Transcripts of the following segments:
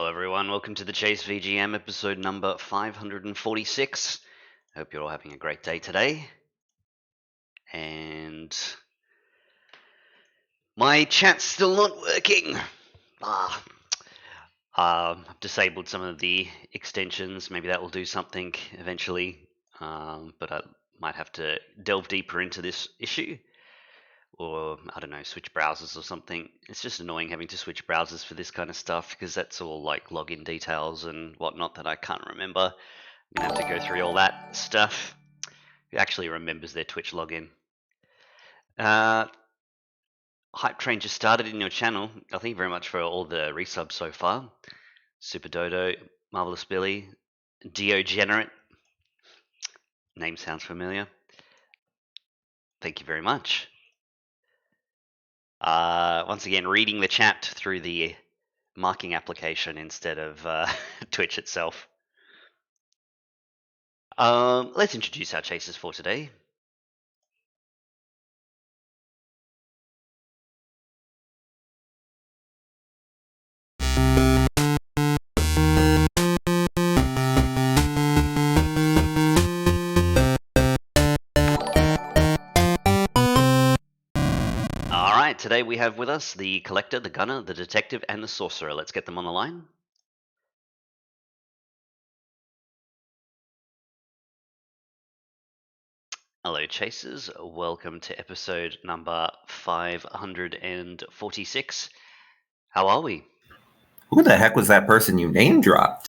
everyone. Welcome to the Chase VGM episode number 546. Hope you're all having a great day today. And my chat's still not working. I've disabled some of the extensions. Maybe that will do something eventually. But I might have to delve deeper into this issue. Or, I don't know, switch browsers or something. It's just annoying having to switch browsers for this kind of stuff because that's all like login details and whatnot that I can't remember. I'm going to have to go through all that stuff. Who actually remembers their Twitch login? Hype Train just started in your channel. Thank you very much for all the resubs so far. Super Dodo, Marvelous Billy, Deogenerate. Name sounds familiar. Thank you very much. Once again, reading the chat through the marking application instead of Twitch itself. Let's introduce our chasers for today. Alright, today we have with us the Collector, the Gunner, the Detective, and the Sorcerer. Let's get them on the line. Hello, chasers. Welcome to episode number 546. How are we? Who the heck was that person you name dropped?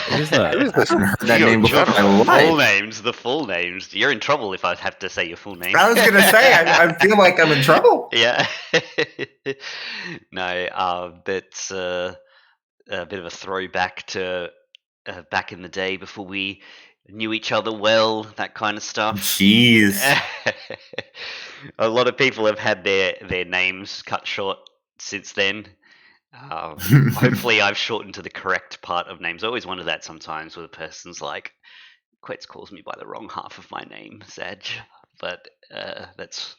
Who's that? I haven't heard that Yo, name before in my Full life. the full names. You're in trouble if I have to say your full name. I was going to say, I feel like I'm in trouble. Yeah. No, that's a bit of a throwback to back in the day before we knew each other well, that kind of stuff. Jeez. A lot of people have had their names cut short since then. Hopefully I've shortened to the correct part of names. I always wonder that sometimes where the person's like, Quetz calls me by the wrong half of my name, Zaj. But that's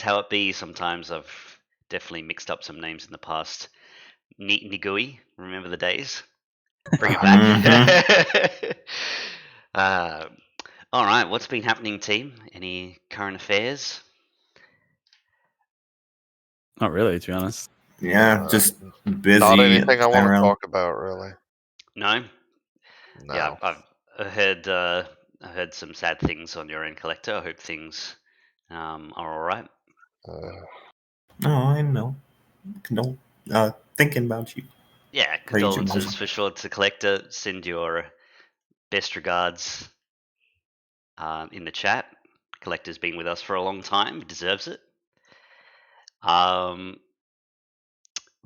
how it be. Sometimes I've definitely mixed up some names in the past. Nigui, remember the days? Bring it back. All right, what's been happening, team? Any current affairs? Not really, to be honest. Yeah, just busy. Not anything I want to talk about, really. No? No. Yeah, I've heard some sad things on your end, Collector. I hope things are all right. Oh, I know. No, thinking about you. Yeah, condolences for sure to Collector. Send your best regards in the chat. Collector's been with us for a long time. He deserves it.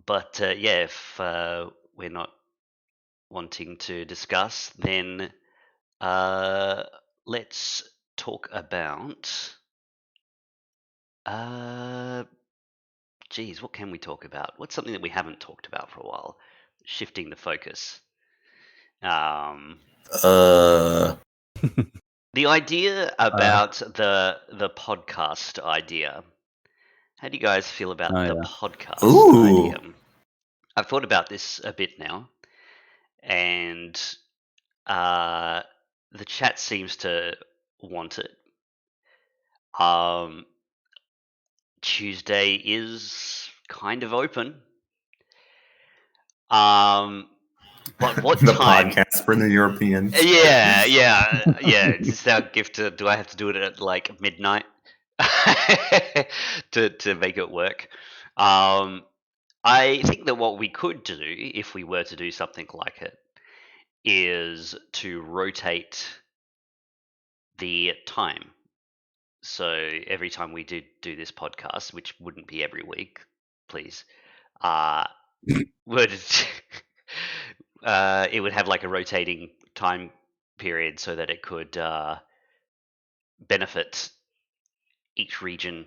But yeah, if we're not wanting to discuss, then let's talk about. Geez, what can we talk about? What's something that we haven't talked about for a while? Shifting the focus. The idea about the podcast idea. How do you guys feel about the podcast idea? I've thought about this a bit now, and the chat seems to want it. Tuesday is kind of open. But what the time? podcast for the Europeans. Yeah. Is this our gift? Do I have to do it at like midnight to make it work? I think that what we could do, if we were to do something like it, is to rotate the time. So every time we do this podcast, which wouldn't be every week, please, would it would have like a rotating time period so that it could benefit each region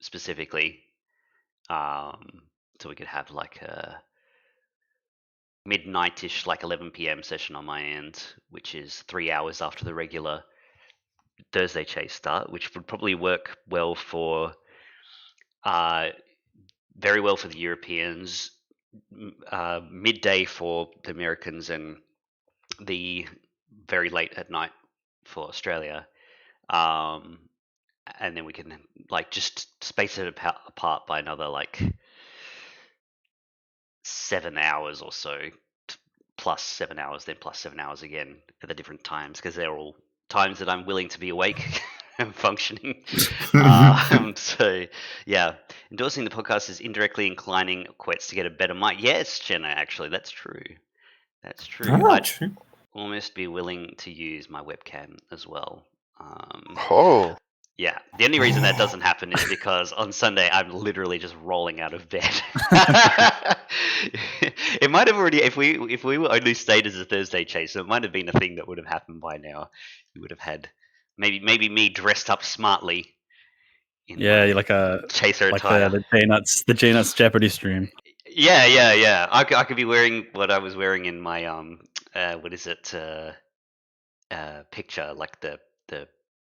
specifically. So we could have like a midnight-ish, like 11 p.m. session on my end, which is 3 hours after the regular Thursday chase start, which would probably work well for very well for the Europeans, midday for the Americans and the very late at night for Australia. And then we can like just space it apart by another like 7 hours or so, plus 7 hours, then plus 7 hours again at the different times, because they're all times that I'm willing to be awake and functioning. So yeah, endorsing the podcast is indirectly inclining Quetz to get a better mic. Yes, Jenna, actually, that's true. That's true. I'd true. almost be willing to use my webcam as well. Oh, Yeah, the only reason that doesn't happen is because on Sunday I'm literally just rolling out of bed. It might have already, if we were only stayed as a Thursday chase, it might have been a thing that would have happened by now. You would have had maybe me dressed up smartly in Yeah, my like chaser like attire. the J Nuts Jeopardy stream. Yeah. I could be wearing what I was wearing in my what is it picture, like the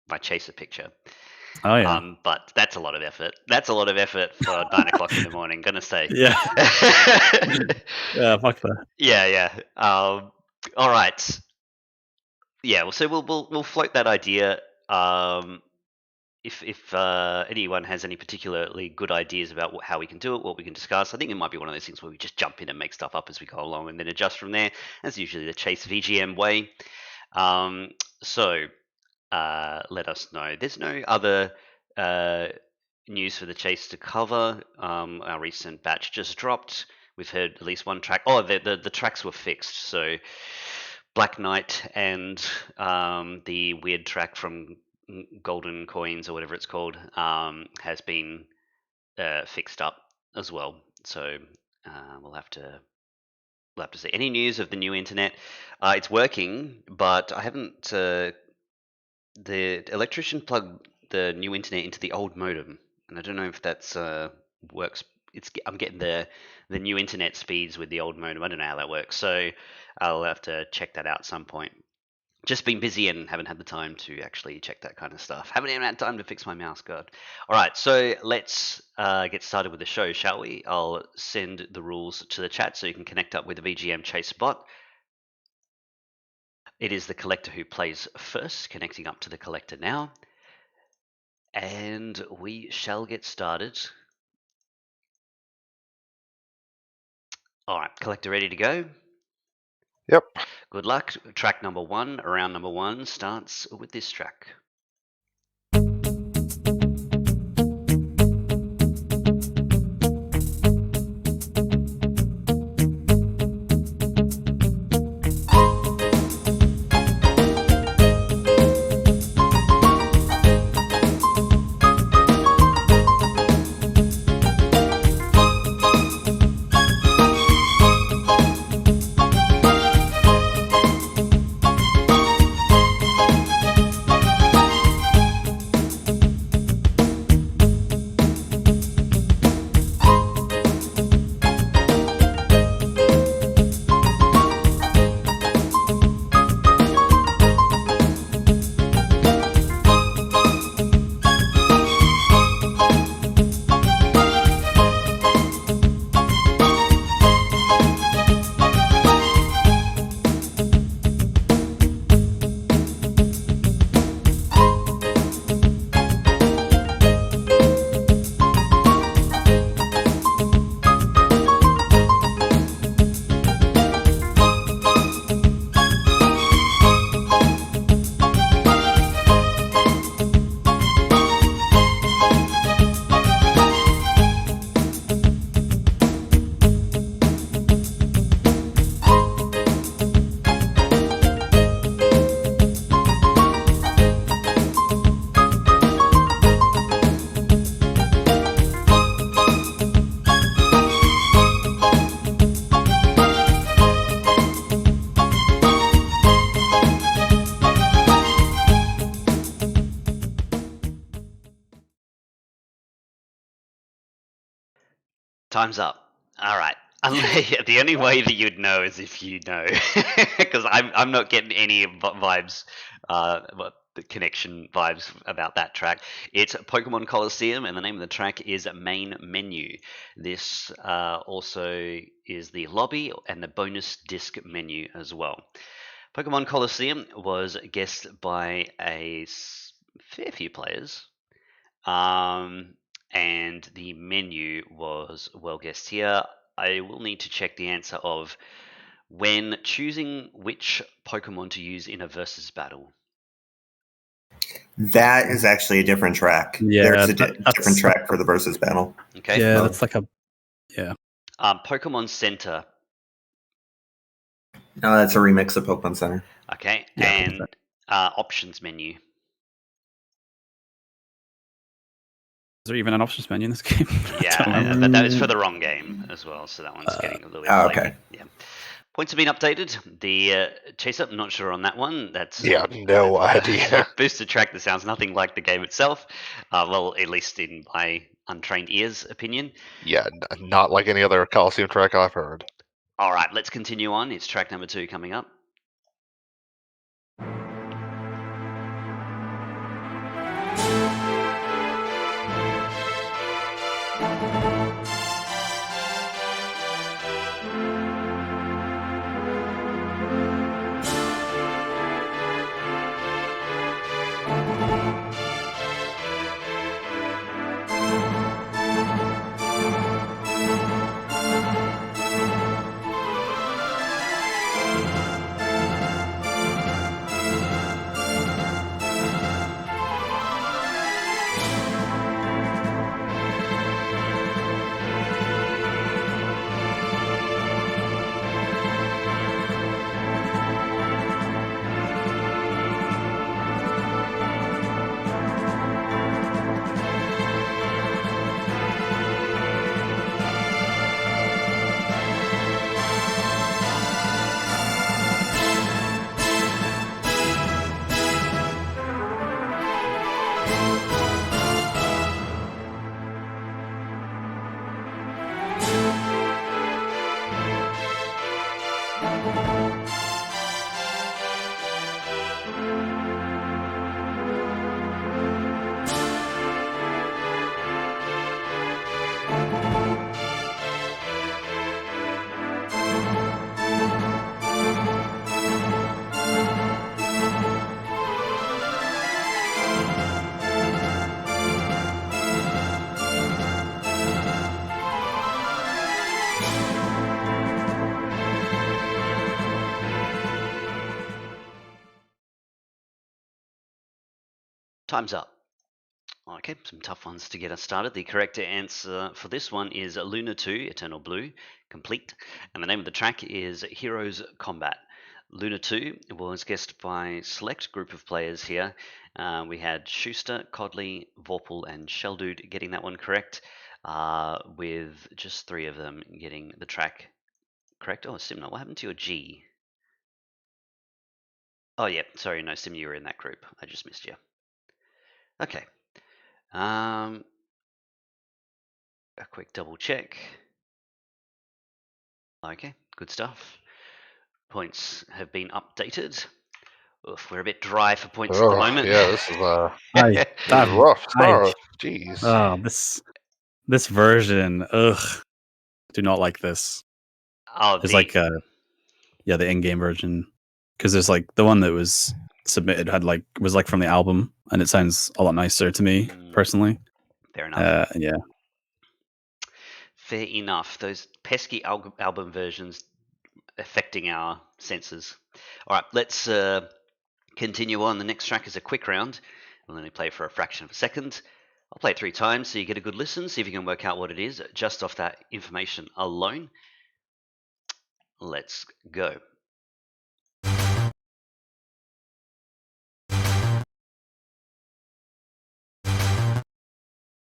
my chaser picture. Oh yeah. But that's a lot of effort. That's a lot of effort for 9 o'clock in the morning. Gonna say. Yeah. Yeah, fuck that. Yeah. All right. Yeah. Well, so we'll float that idea. If anyone has any particularly good ideas about how we can do it, what we can discuss, I think it might be one of those things where we just jump in and make stuff up as we go along, and then adjust from there. That's usually the Chase VGM way. So let us know. There's no other news for the Chase to cover. Our recent batch just dropped. We've heard at least one track. Oh, the tracks were fixed. So Black Knight and the weird track from Golden Coins or whatever it's called has been fixed up as well. So we'll have to see. Any news of the new internet? It's working, but I haven't. The electrician plugged the new internet into the old modem, and I don't know if that's works. I'm getting the new internet speeds with the old modem. I don't know how that works, so I'll have to check that out at some point. Just been busy and haven't had the time to actually check that kind of stuff. Haven't even had time to fix my mouse guard. All right, so let's get started with the show, shall we? I'll send the rules to the chat so you can connect up with the VGM Chase bot. It is the collector who plays first, connecting up to the collector now. And we shall get started. All right, collector ready to go? yep. Good luck. Track number 1, round number 1 starts with this track. Time's up. All right. The only way that you'd know is if you know, because I'm not getting any vibes. But the connection vibes about that track. It's Pokemon Coliseum, and the name of the track is Main Menu. This also is the lobby and the bonus disc menu as well. Pokemon Coliseum was guessed by a fair few players, and the menu was well guessed here. I will need to check the answer of when choosing which Pokemon to use in a versus battle. That is actually a different track. Yeah, There's a different track for the versus battle. Okay. Yeah, that's like a Pokemon Center. No, that's a remix of Pokemon Center. Okay, Yeah, and options menu. Is there even an options menu in this game? Yeah, but that is for the wrong game as well, so that one's getting a little bit flaky. Okay. Yeah. Points have been updated. The Chase-Up, I'm not sure on that one. That's no idea. boosted track that sounds nothing like the game itself. Well, at least in my untrained ears' opinion. Yeah, not like any other Coliseum track I've heard. All right, let's continue on. It's track number 2 coming up. Time's up. Okay, some tough ones to get us started. The correct answer for this one is Luna 2, Eternal Blue, complete. And the name of the track is Heroes Combat. Luna 2 was guessed by a select group of players here. We had Schuster, Codley, Vorpal, and Sheldude getting that one correct, with just 3 of them getting the track correct. Oh, Simna, what happened to your G? Oh, yeah, sorry, no, Sim, you were in that group. I just missed you. Okay. A quick double check. Okay, good stuff. Points have been updated. Oof, we're a bit dry for points at the moment. Yeah, this is I, rough start. Jeez. Oh, this version, do not like this. Oh, There's like the in-game version, because there's like the one that was submitted was like from the album, and it sounds a lot nicer to me personally. Fair enough. Yeah. Fair enough. Those pesky album versions affecting our senses. All right, let's continue on. The next track is a quick round. We'll only play for a fraction of a second. I'll play it 3 times so you get a good listen, see if you can work out what it is just off that information alone. Let's go.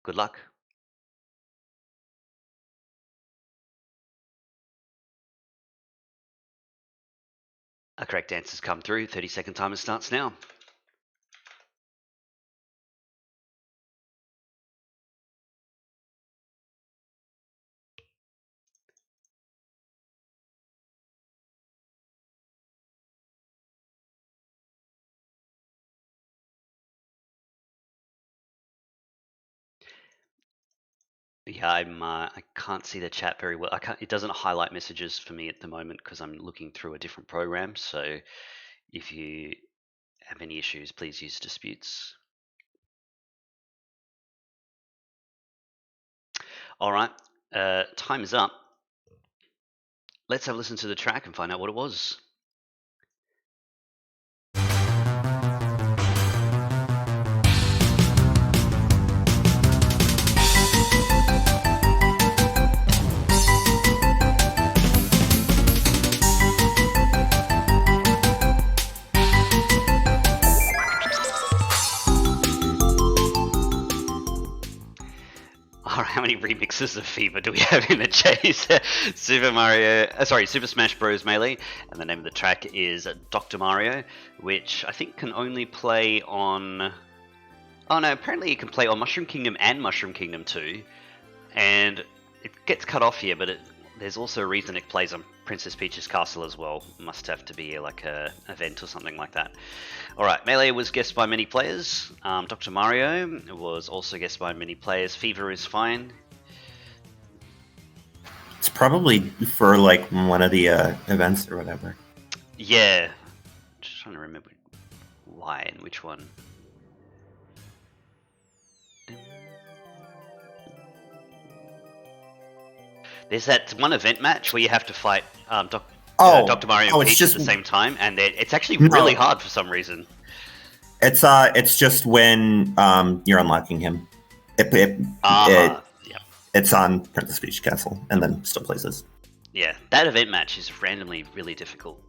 Good luck. A correct answer's come through. 30-second timer starts now. Yeah, I can't see the chat very well. I can't. It doesn't highlight messages for me at the moment because I'm looking through a different program. So if you have any issues, please use disputes. All right, time is up. Let's have a listen to the track and find out what it was. All right, how many remixes of FIFA do we have in the chase? Super Smash Bros. Melee, and the name of the track is Dr. Mario, which I think can only play on. Oh no, apparently you can play on Mushroom Kingdom and Mushroom Kingdom 2, and it gets cut off here, but there's also a reason it plays on Princess Peach's Castle as well. Must have to be like a event or something like that. Alright, Melee was guessed by many players. Dr. Mario was also guessed by many players. Fever is fine. It's probably for like one of the events or whatever. Yeah. Just trying to remember why and which one. There's that one event match where you have to fight Dr. Mario and Peach at the same time, and it's actually really hard for some reason. It's just when you're unlocking him. It's on Princess Peach Castle, and then still plays this. Yeah, that event match is randomly really difficult.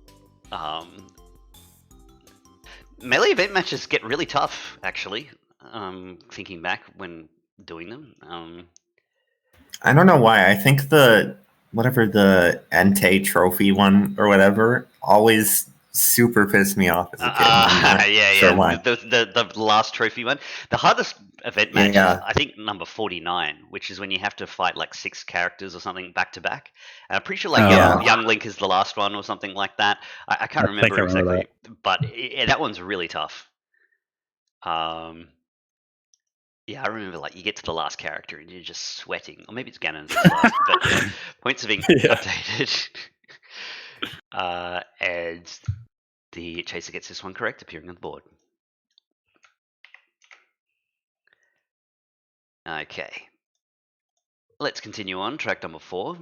Melee event matches get really tough, actually. Thinking back when doing them. I don't know why. I think the Entei trophy one or whatever always super pissed me off as a kid. Yeah. Sure why. The last trophy one. The hardest event match is, I think, number 49, which is when you have to fight like 6 characters or something back to back. And I'm pretty sure Young Link is the last one or something like that. I can't remember exactly, but that one's really tough. Yeah, I remember like you get to the last character and you're just sweating, or maybe it's Ganon's last, but yeah, points are being updated. And the chaser gets this one correct, appearing on the board. Okay. Let's continue on, track number 4.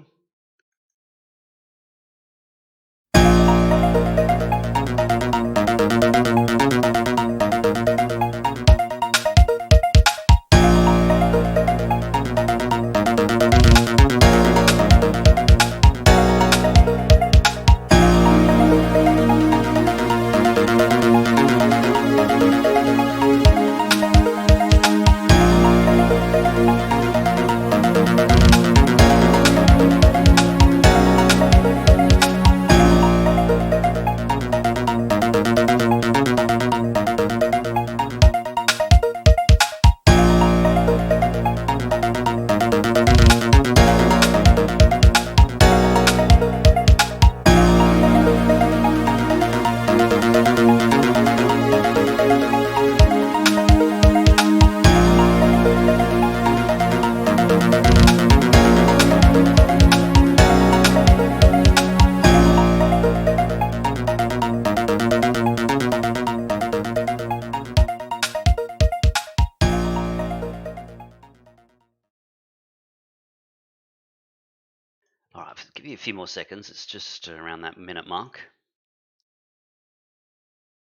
All right, give you a few more seconds. It's just around that minute mark.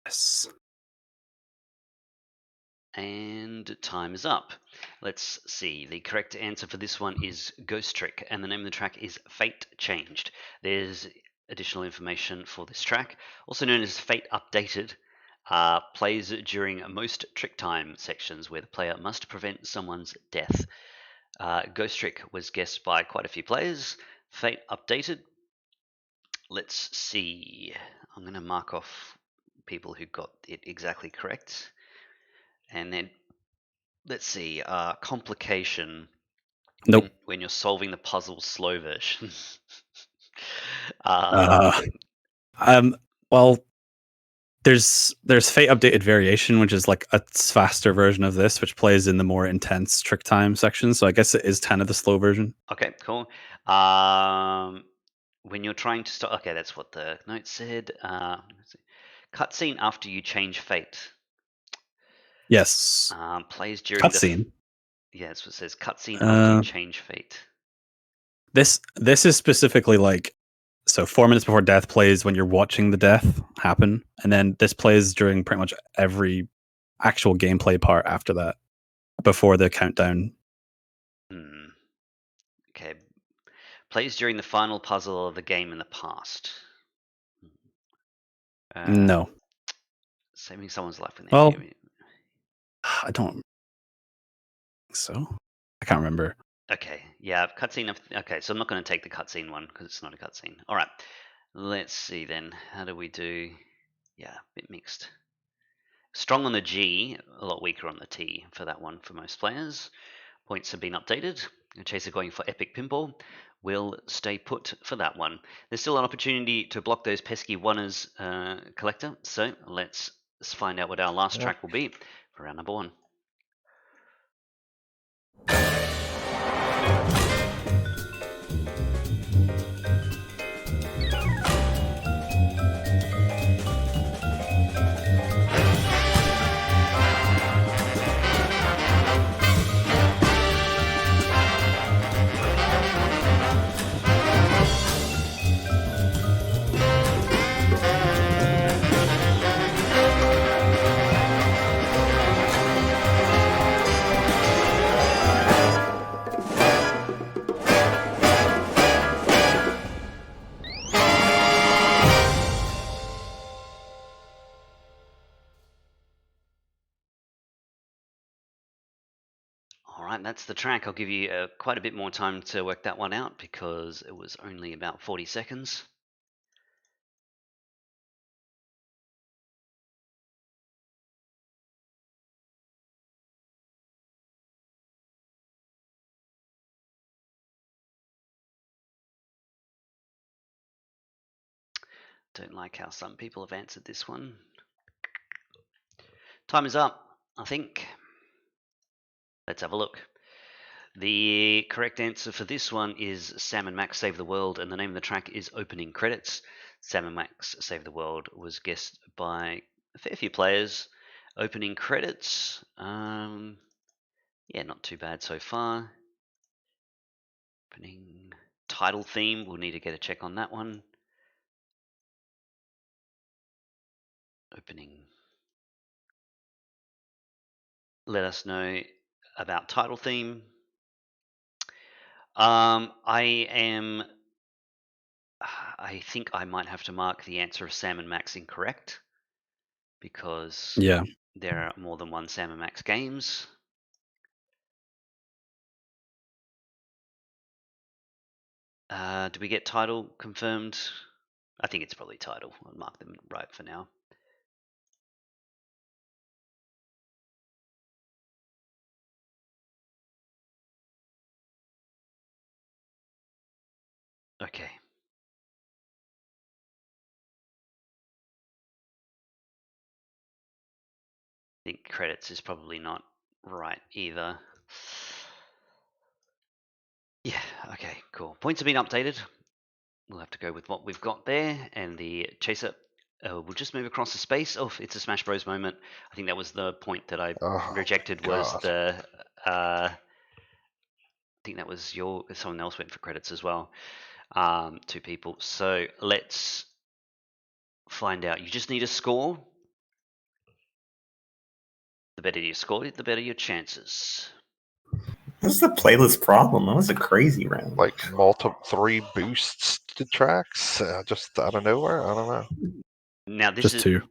Yes. And time is up. Let's see. The correct answer for this one is Ghost Trick, and the name of the track is Fate Changed. There's additional information for this track, also known as Fate Updated. Plays during most trick time sections where the player must prevent someone's death. Ghost Trick was guessed by quite a few players. Fate Updated. Let's see. I'm going to mark off people who got it exactly correct. And then, let's see, complication. Nope. When you're solving the puzzle slow version. Well, There's Fate Updated Variation, which is like a faster version of this, which plays in the more intense trick time section. So I guess it is kind of the slow version. Okay, cool. When you're trying to start, okay, that's what the note said. Cutscene after you change fate. Yes. Plays during Cutscene. Yeah, that's what it says. Cutscene after you change fate. This is specifically like, so 4 minutes before death plays when you're watching the death happen, and then this plays during pretty much every actual gameplay part after that, before the countdown. Okay. Plays during the final puzzle of the game in the past. No. Saving someone's life in the Well, game. I don't think so. I can't remember. Okay, yeah, cutscene. Okay, so I'm not going to take the cutscene one because it's not a cutscene. All right, let's see then. How do we do? Yeah, a bit mixed. Strong on the G, a lot weaker on the T for that one for most players. Points have been updated. Chaser going for epic pinball will stay put for that one. There's still an opportunity to block those pesky oneers, Collector. So let's find out what our last track will be for round number 1. Alright, that's the track. I'll give you quite a bit more time to work that one out because it was only about 40 seconds. Don't like how some people have answered this one. Time is up, I think. Let's have a look. The correct answer for this one is Sam and Max Save the World, and the name of the track is Opening Credits. Sam and Max Save the World was guessed by a fair few players. Opening credits, yeah, not too bad so far. Opening title theme, we'll need to get a check on that one. Opening. Let us know about title theme. I think I might have to mark the answer of Sam and Max incorrect because there are more than one Sam and Max games. Do we get title confirmed? I think it's probably title. I'll mark them right for now. Okay. I think credits is probably not right either. Yeah, okay, cool. Points have been updated. We'll have to go with what we've got there. And the chaser, we'll just move across the space. Oh, it's a Smash Bros moment. I think that was the point that I rejected was the... I think that was someone else went for credits as well. 2 people. So let's find out. You just need a score. The better you score, the better your chances. What's the playlist problem? That was a crazy round. Like 3 boosts to tracks, just out of nowhere. I don't know. Now this just is 2.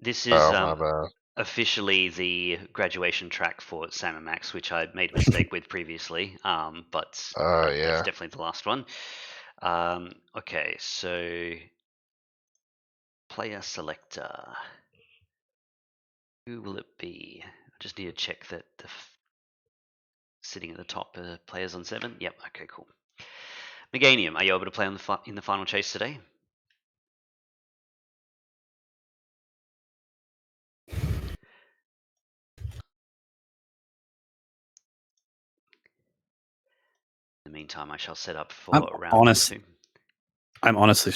This is my bad. Officially the graduation track for Sam and Max, which I made a mistake with previously. But that's definitely the last one. Okay, so player selector. Who will it be? I just need to check that the sitting at the top players on 7. Yep. Okay. Cool. Meganium, are you able to play on in the final chase today? In the meantime, I shall set up for I'm round number honest- 2. I'm honestly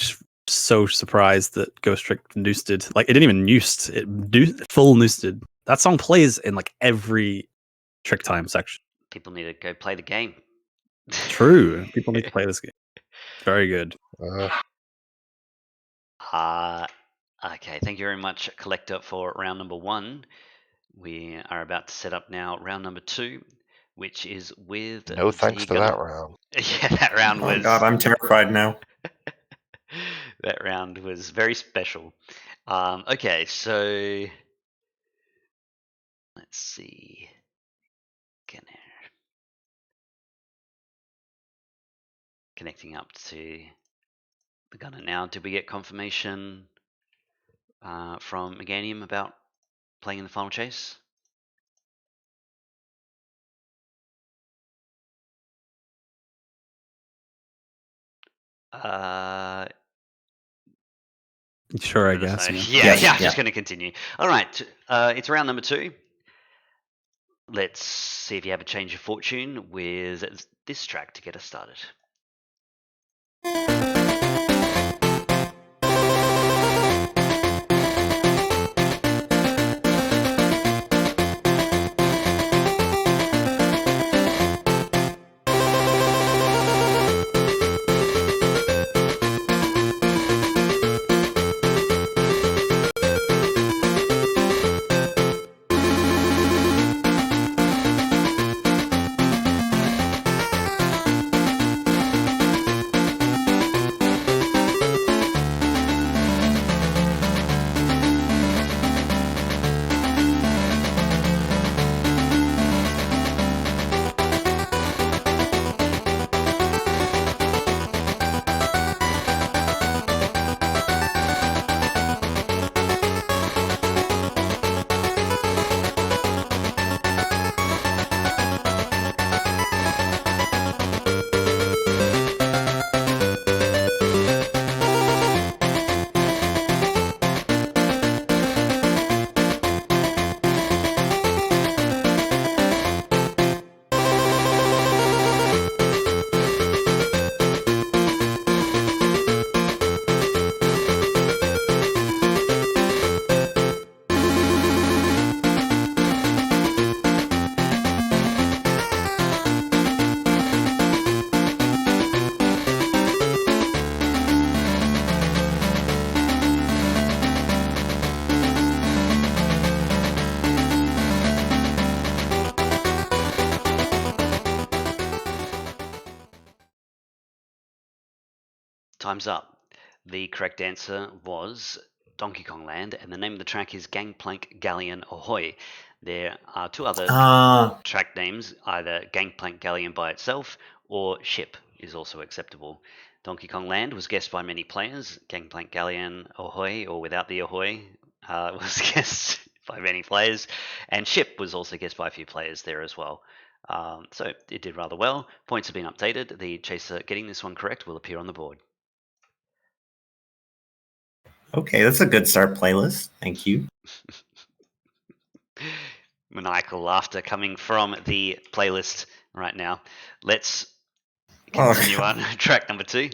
so surprised that Ghost Trick noosted. Like, it didn't even noost. It full noosted. That song plays in like every Trick Time section. People need to go play the game. True. People need to play this game. Very good. Okay, thank you very much, Collector, for round number 1. We are about to set up now round number 2, which is with No thanks the for that round. Yeah, that round Oh was god, I'm terrified now. that round was very special. Okay, so let's see. Connecting up to the gunner now. Did we get confirmation from Meganium about playing in the final chase? Sure, I I'm gonna guess. say- Yeah. Yeah, I'm just going to continue. All right, it's round number 2. Let's see if you have a change of fortune with this track to get us started. Time's up. The correct answer was Donkey Kong Land, and the name of the track is Gangplank Galleon Ahoy. There are 2 other track names, either Gangplank Galleon by itself or Ship is also acceptable. Donkey Kong Land was guessed by many players. Gangplank Galleon Ahoy, or without the Ahoy, was guessed by many players. And Ship was also guessed by a few players there as well. So it did rather well. Points have been updated. The chaser getting this one correct will appear on the board. Okay, that's a good start playlist. Thank you. Maniacal laughter coming from the playlist right now. Let's continue on track number 2.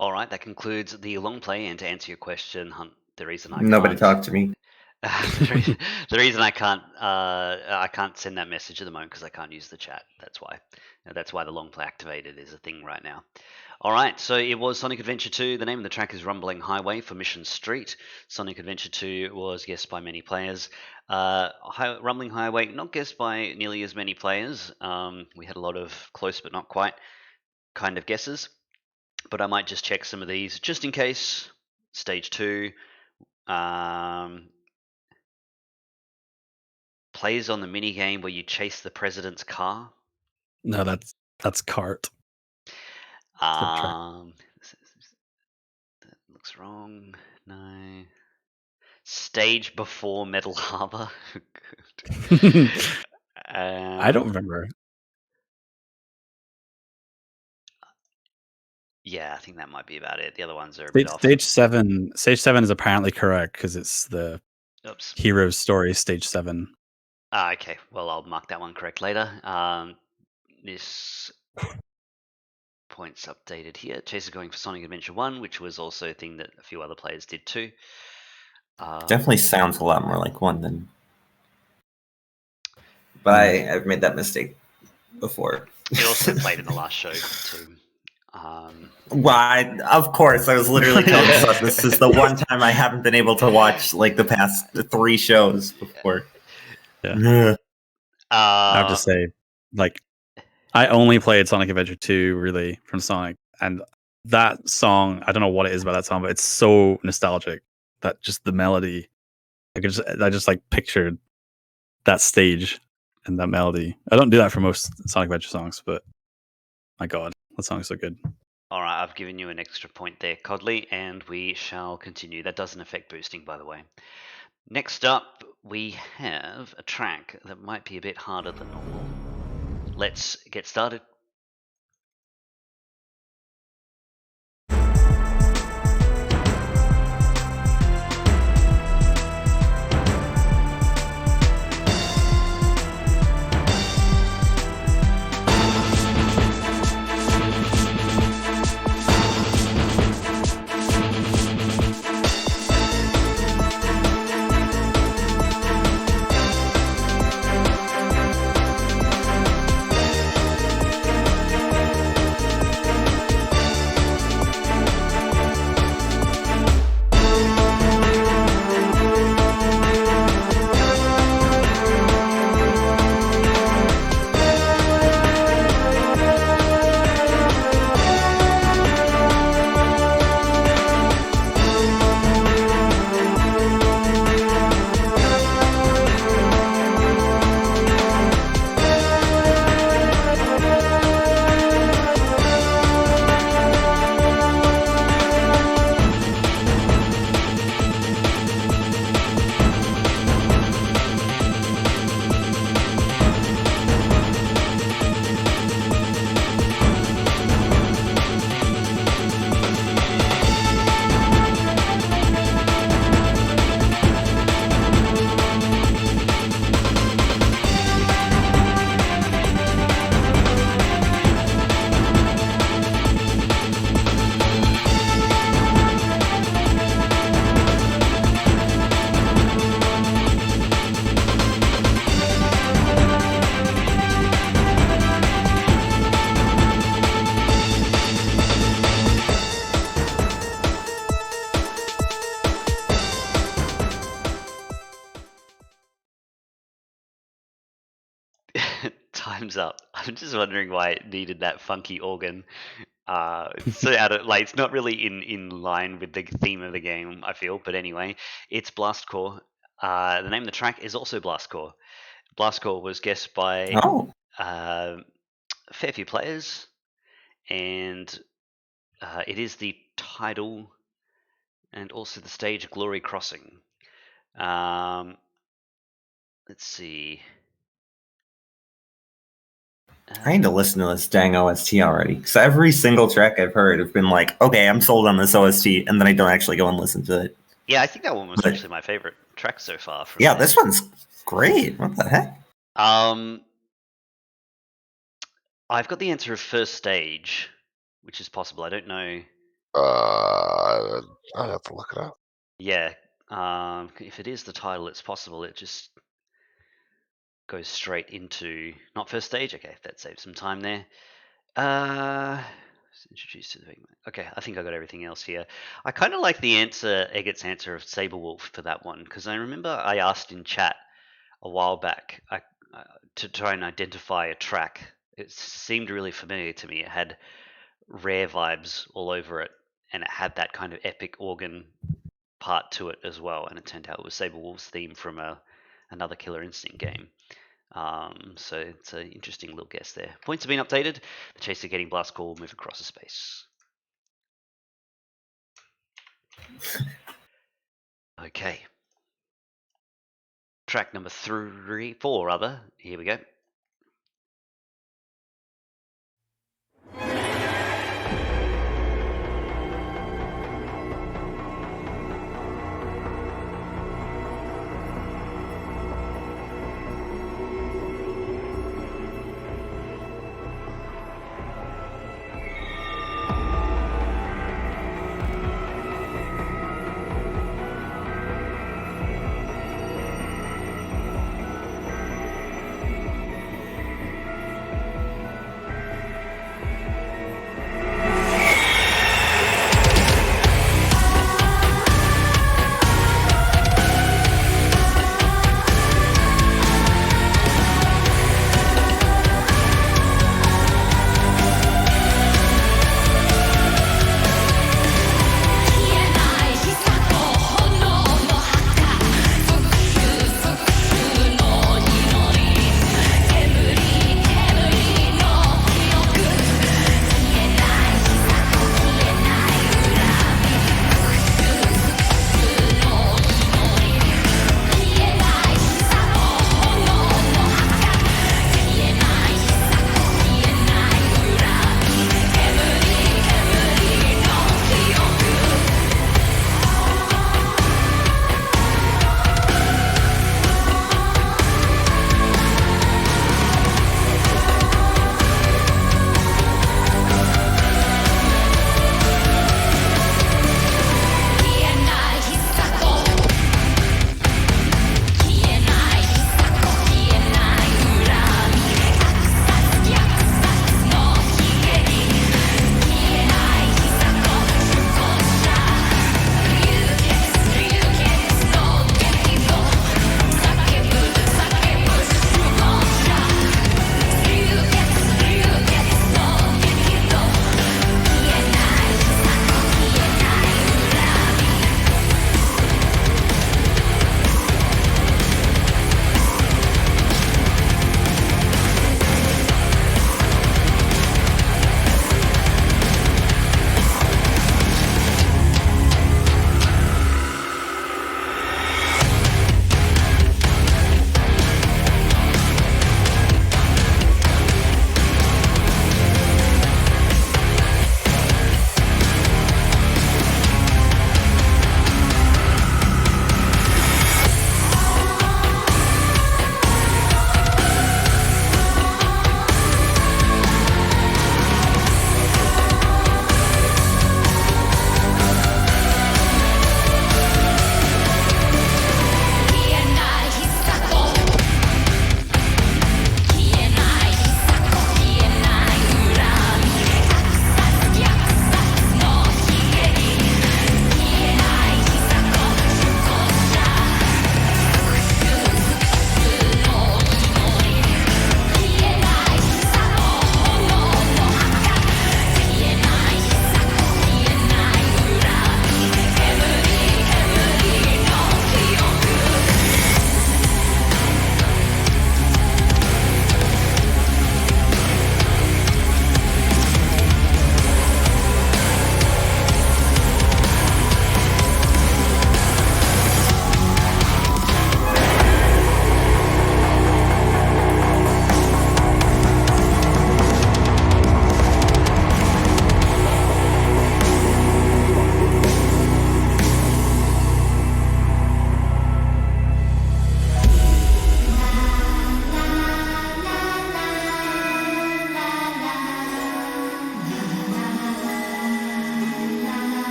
All right, that concludes the long play. And to answer your question, Hunt, the reason I Nobody can't, talked to me. the reason I can't send that message at the moment because I can't use the chat. That's why. That's why the long play activated is a thing right now. All right, so it was Sonic Adventure 2. The name of the track is Rumbling Highway for Mission Street. Sonic Adventure 2 was guessed by many players. Rumbling Highway, not guessed by nearly as many players. We had a lot of close but not quite kind of guesses. But I might just check some of these just in case. Stage 2. Plays on the minigame where you chase the president's car. No, that's Cart. That looks wrong. No. Stage before Metal Harbor. I don't remember. Yeah, I think that might be about it. The other ones are a Stage, bit off. stage 7. Stage 7 is apparently correct because it's the Oops. hero's story. Stage 7. Okay. Well, I'll mark that one correct later. This points updated here. Chase is going for Sonic Adventure 1, which was also a thing that a few other players did too. Definitely sounds a lot more like 1 than. But I've made that mistake before. It also played in the last show too. Why? Of course, I was literally telling myself this is the one time I haven't been able to watch like the past 3 shows before. Yeah. I have to say, like, I only played Sonic Adventure 2 really from Sonic, and that song, I don't know what it is about that song, but it's so nostalgic that just the melody, I just like pictured that stage and that melody. I don't do that for most Sonic Adventure songs, but my God, that song is so good. All right, I've given you an extra point there, Codley, and we shall continue. That doesn't affect boosting, by the way. Next up, we have a track that might be a bit harder than normal. Let's get started. Time's up. I'm just wondering why it needed that funky organ. It's so out of like it's not really in line with the theme of the game, I feel. But anyway, it's Blastcore. The name of the track is also Blastcore. Blastcore was guessed by a fair few players, and it is the title and also the stage Glory Crossing. Let's see. I need to listen to this dang OST already. Because every single track I've heard have been like, okay, I'm sold on this OST, and then I don't actually go and listen to it. Yeah, I think that one was actually my favorite track so far. Yeah, this one's great. What the heck? I've got the answer of first stage, which is possible. I don't know. I'll have to look it up. Yeah, if it is the title, it's possible it just goes straight into not first stage. Okay, that saves some time there. Introduced to the big. Okay, I think I got everything else here. I kind of like the answer, Eggett's answer of Saberwolf for that one, because I remember I asked in chat a while back to try and identify a track. It seemed really familiar to me. It had Rare vibes all over it, and it had that kind of epic organ part to it as well. And it turned out it was Saberwolf's theme from another Killer Instinct game. So it's an interesting little guess there. Points have been updated. The Chaser getting Blast Call, move across the space. Okay. Track number 4 rather. Here we go.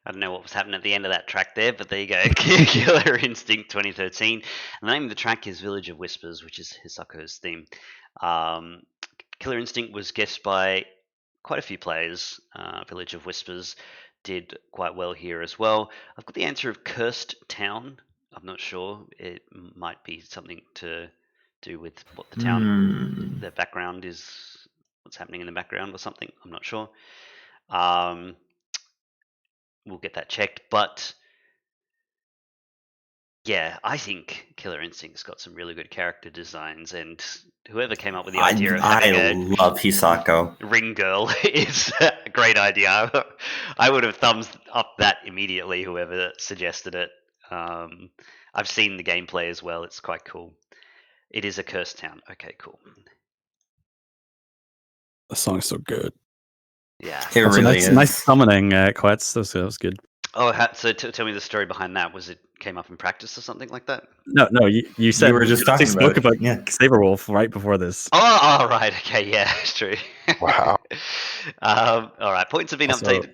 I don't know what was happening at the end of that track there, but there you go. Killer Instinct 2013. And the name of the track is Village of Whispers, which is Hisako's theme. Killer Instinct was guessed by quite a few players. Village of Whispers did quite well here as well. I've got the answer of Cursed Town. I'm not sure. It might be something to do with what the town, the background is, what's happening in the background or something. I'm not sure. We'll get that checked, but yeah, I think Killer Instinct's got some really good character designs, and whoever came up with the idea of having I love Hisako. ring girl is a great idea. I would have thumbs up that immediately, whoever suggested it. I've seen the gameplay as well. It's quite cool. It is a cursed town. Okay, cool. The song's so good. Yeah. It Also, really is. nice summoning, Quetz. That was good. Oh, so tell me the story behind that. Was it came up in practice or something like that? No, you said You were just talking spoke about about yeah. Saberwolf right before this. Oh, right. Okay, yeah, it's true. Wow. All right, points have been Also, updated.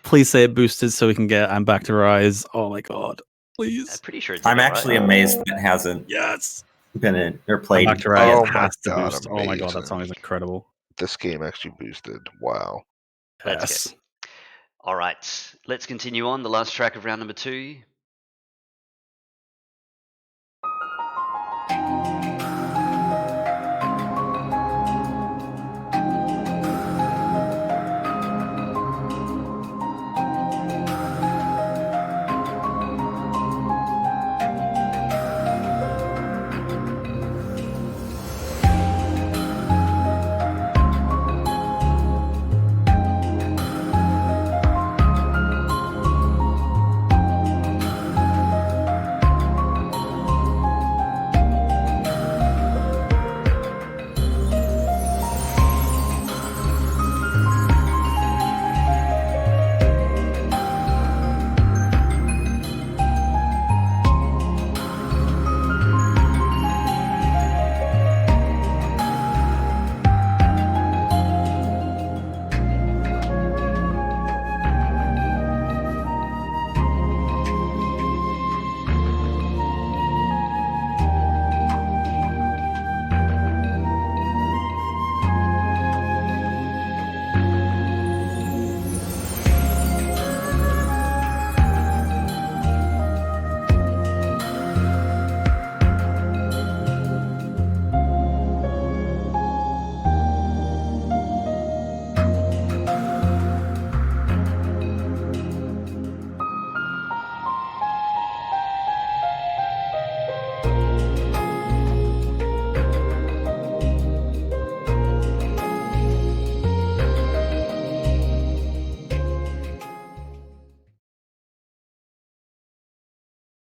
Please say it boosted so we can get I'm Back to Rise. Oh my god, I'm please. pretty sure it's. I'm actually amazed that it hasn't Yes. been in or I'm played. Back to Rise Oh my has to God, boost. Oh my god, that amazing. song is incredible. This game actually boosted. Wow. Let's Yes. go. All right, let's continue on. The last track of round number 2.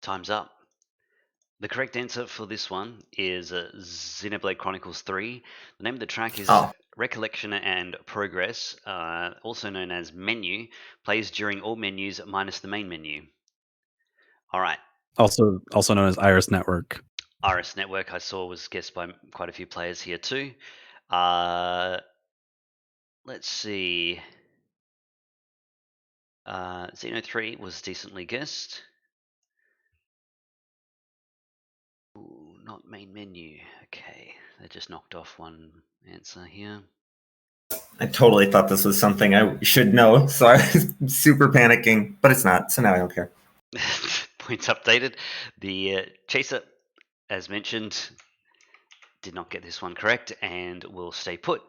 Time's up. The correct answer for this one is Xenoblade Chronicles 3. The name of the track is Recollection and Progress, also known as Menu. Plays during all menus minus the main menu. All right. Also known as Iris Network. Iris Network, I saw, was guessed by quite a few players here too. Let's see. Xeno 3 was decently guessed. Ooh, not main menu. Okay, they just knocked off one answer here. I totally thought this was something I should know, so I was super panicking, but it's not, so now I don't care. Points updated. The Chaser, as mentioned, did not get this one correct and will stay put.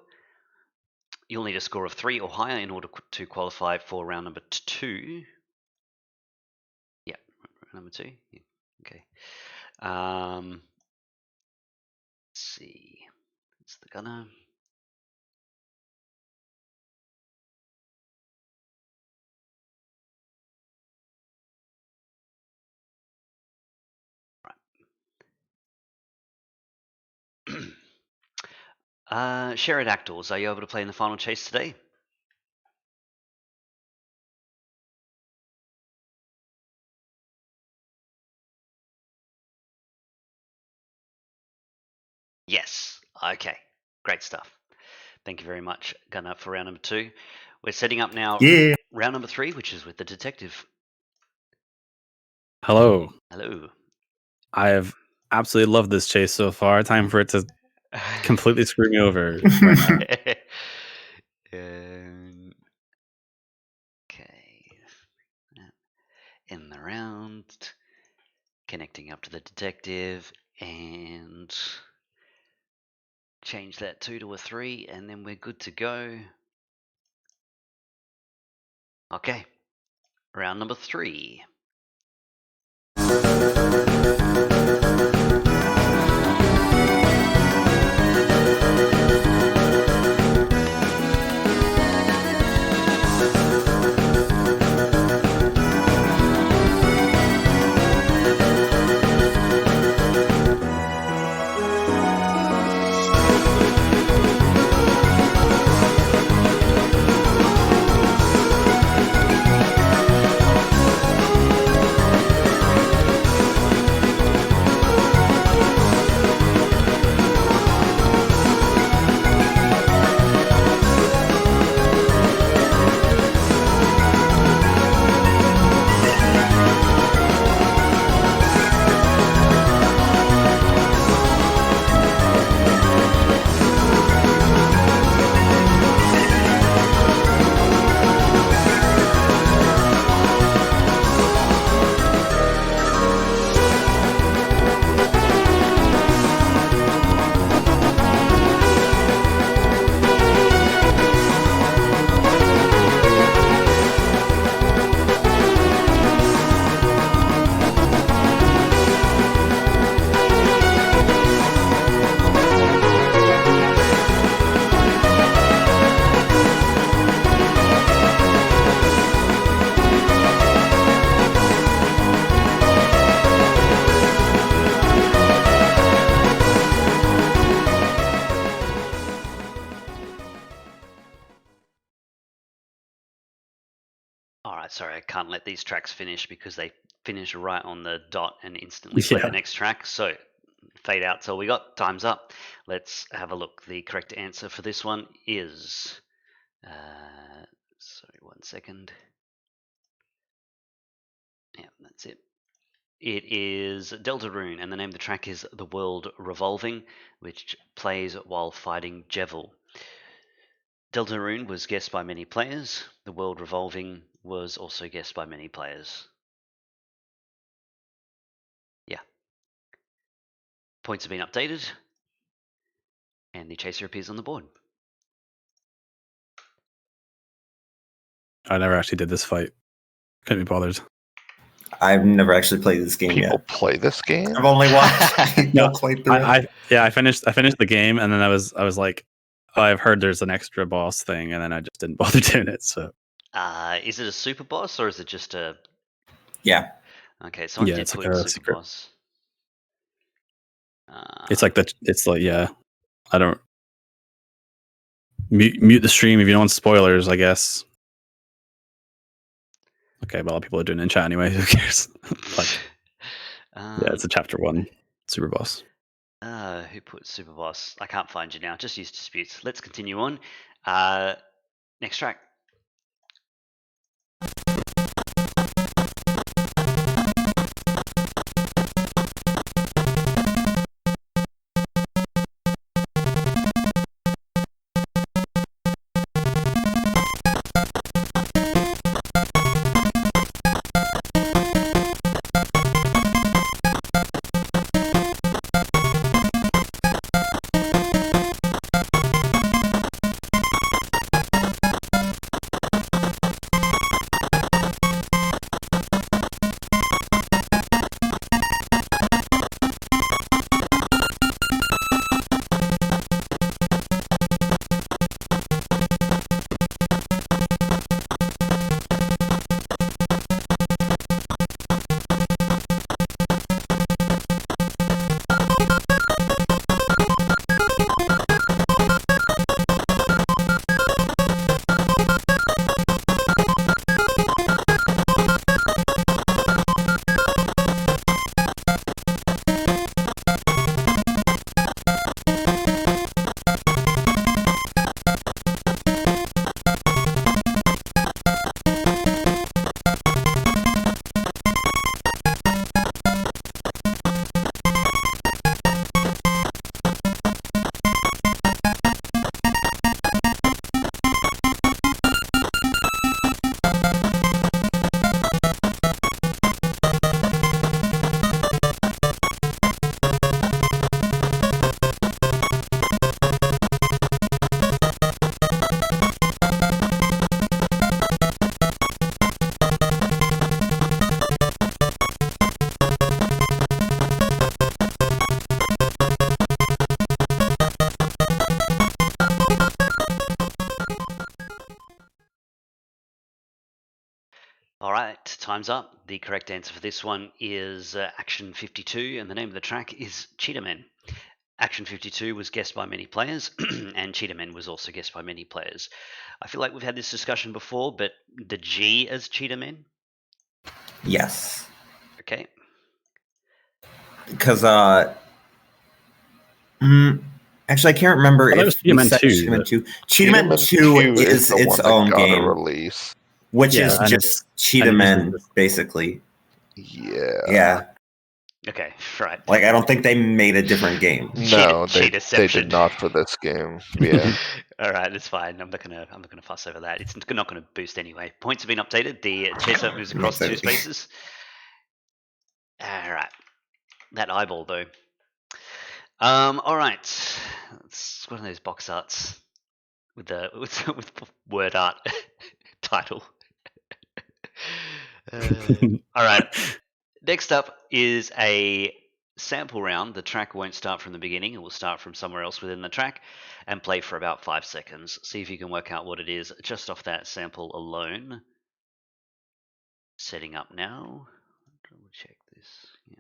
You'll need a score of 3 or higher in order to qualify for round number 2. Yeah, round number 2. Yeah. Okay. Let's see. It's the gunner. Right. Pterodactyls, are you able to play in the final chase today? Yes. Okay. Great stuff. Thank you very much, Gunner, for round number 2. We're setting up now. Yeah. Round round number 3, which is with the detective. Hello. Hello. I have absolutely loved this chase so far. Time for it to completely screw me over right now. Okay. In the round, connecting up to the detective, and change that 2 to a 3, and then we're good to go. Okay. Round number 3. Alright, sorry, I can't let these tracks finish because they finish right on the dot and instantly play Yeah. the next track. So, fade out's all we got. Time's up. Let's have a look. The correct answer for this one is... sorry, 1 second. Yeah, that's it. It is Deltarune, and the name of the track is The World Revolving, which plays while fighting Jevil. Deltarune was guessed by many players. The World Revolving was also guessed by many players. Yeah. Points have been updated, and the chaser appears on the board. I never actually did this fight. Couldn't be bothered. I've never actually played this game People yet. play this game? I've only watched people No, play through it. I finished the game, and then I was like, oh, I've heard there's an extra boss thing, and then I just didn't bother doing it. So Is it a super boss, or is it just a... Yeah. Okay, someone yeah, did it's put like in a super secret. boss. It's like yeah. I don't mute the stream if you don't want spoilers, I guess. Okay, well, people are doing it in chat anyway. Who cares? Like, yeah, it's a chapter 1 super boss. Who put super boss? I can't find you now. Just use disputes. Let's continue on. Next track. All right, time's up. The correct answer for this one is Action 52, and the name of the track is Cheetah Men. Action 52 was guessed by many players, and Cheetah Men was also guessed by many players. I feel like we've had this discussion before, but the G as Cheetah Men? Yes. Okay. Because actually, I can't remember Well, that was if we Cheetah Men said 2, Cheetah Men but- 2. Cheetah Men 2 is the its one that own got a game, release. which Yeah, is and just Cheetah and this is Men, just- basically. Yeah. Yeah. Okay, right. Like, I don't think they made a different game. No, they Cheetahception. did not for this game. Yeah. All right, it's fine. I'm not gonna fuss over that. It's not gonna boost anyway. Points have been updated. The chestnut moves across Makes 2 sense. spaces. All right, that eyeball though. All right, it's one of those box arts with the with word art title. All right. Next up is a sample round. The track won't start from the beginning. It will start from somewhere else within the track and play for about 5 seconds. See if you can work out what it is just off that sample alone. Setting up now. Double check this. Yeah.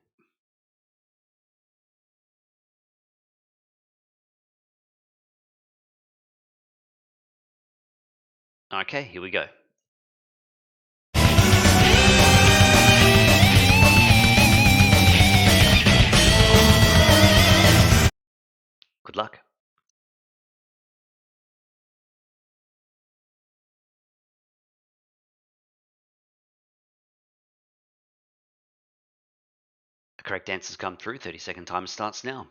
Okay, here we go. Good luck. The correct answers come through. 30-second timer starts now.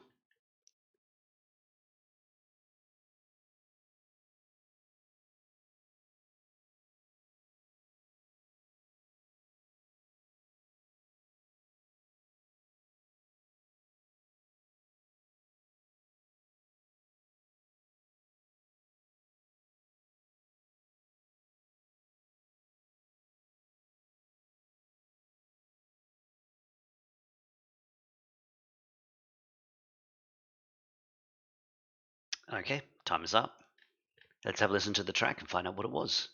Okay, time is up. Let's have a listen to the track and find out what it was.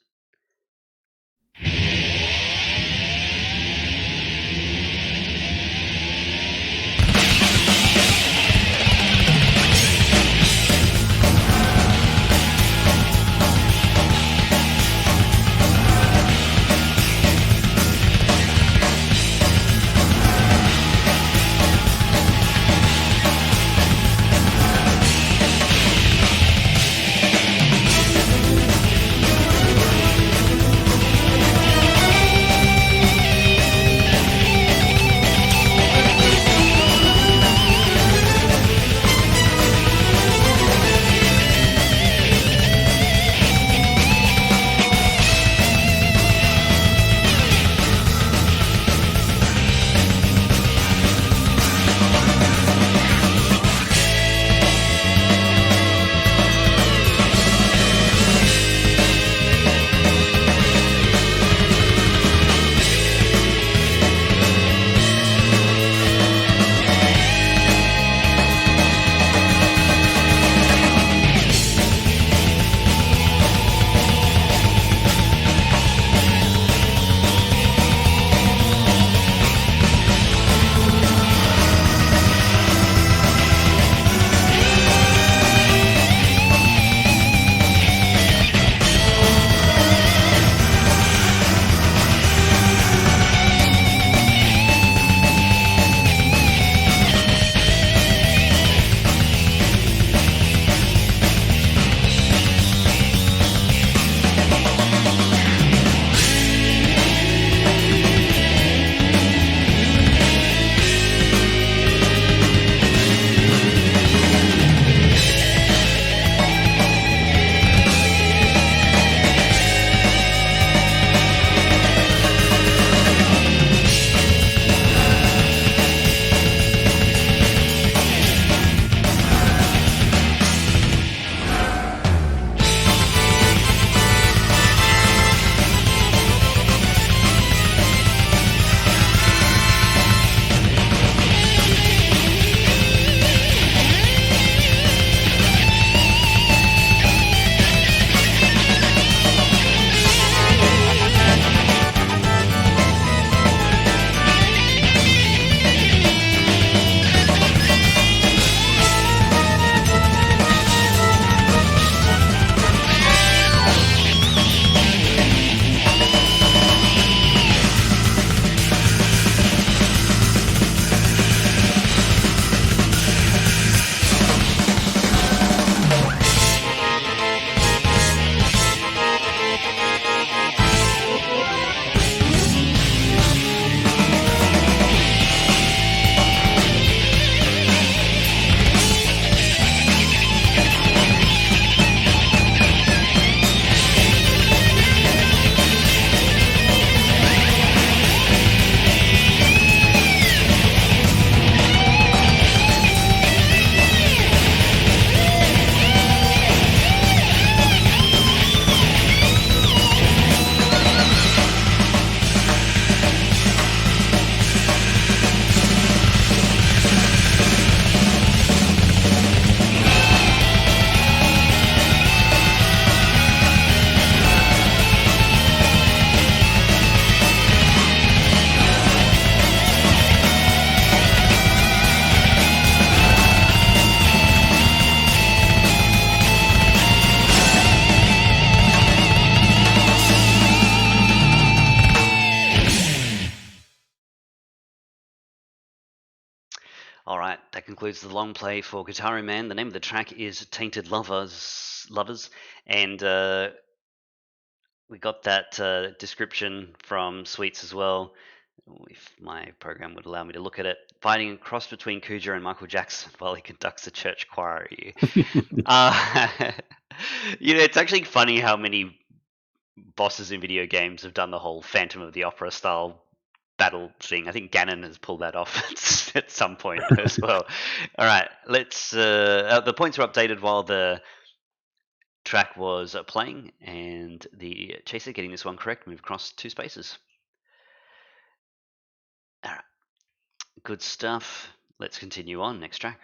All right, that concludes the long play for Guitar Man. The name of the track is Tainted Lovers, and we got that description from Sweets as well. If my program would allow me to look at it, fighting a cross between Cujo and Michael Jackson while he conducts a church choir. It's actually funny how many bosses in video games have done the whole Phantom of the Opera style battle thing. I think Ganon has pulled that off at some point as well. All right, let's. The points were updated while the track was playing, and the chaser getting this one correct moved across 2 spaces. All right, good stuff. Let's continue on. Next track.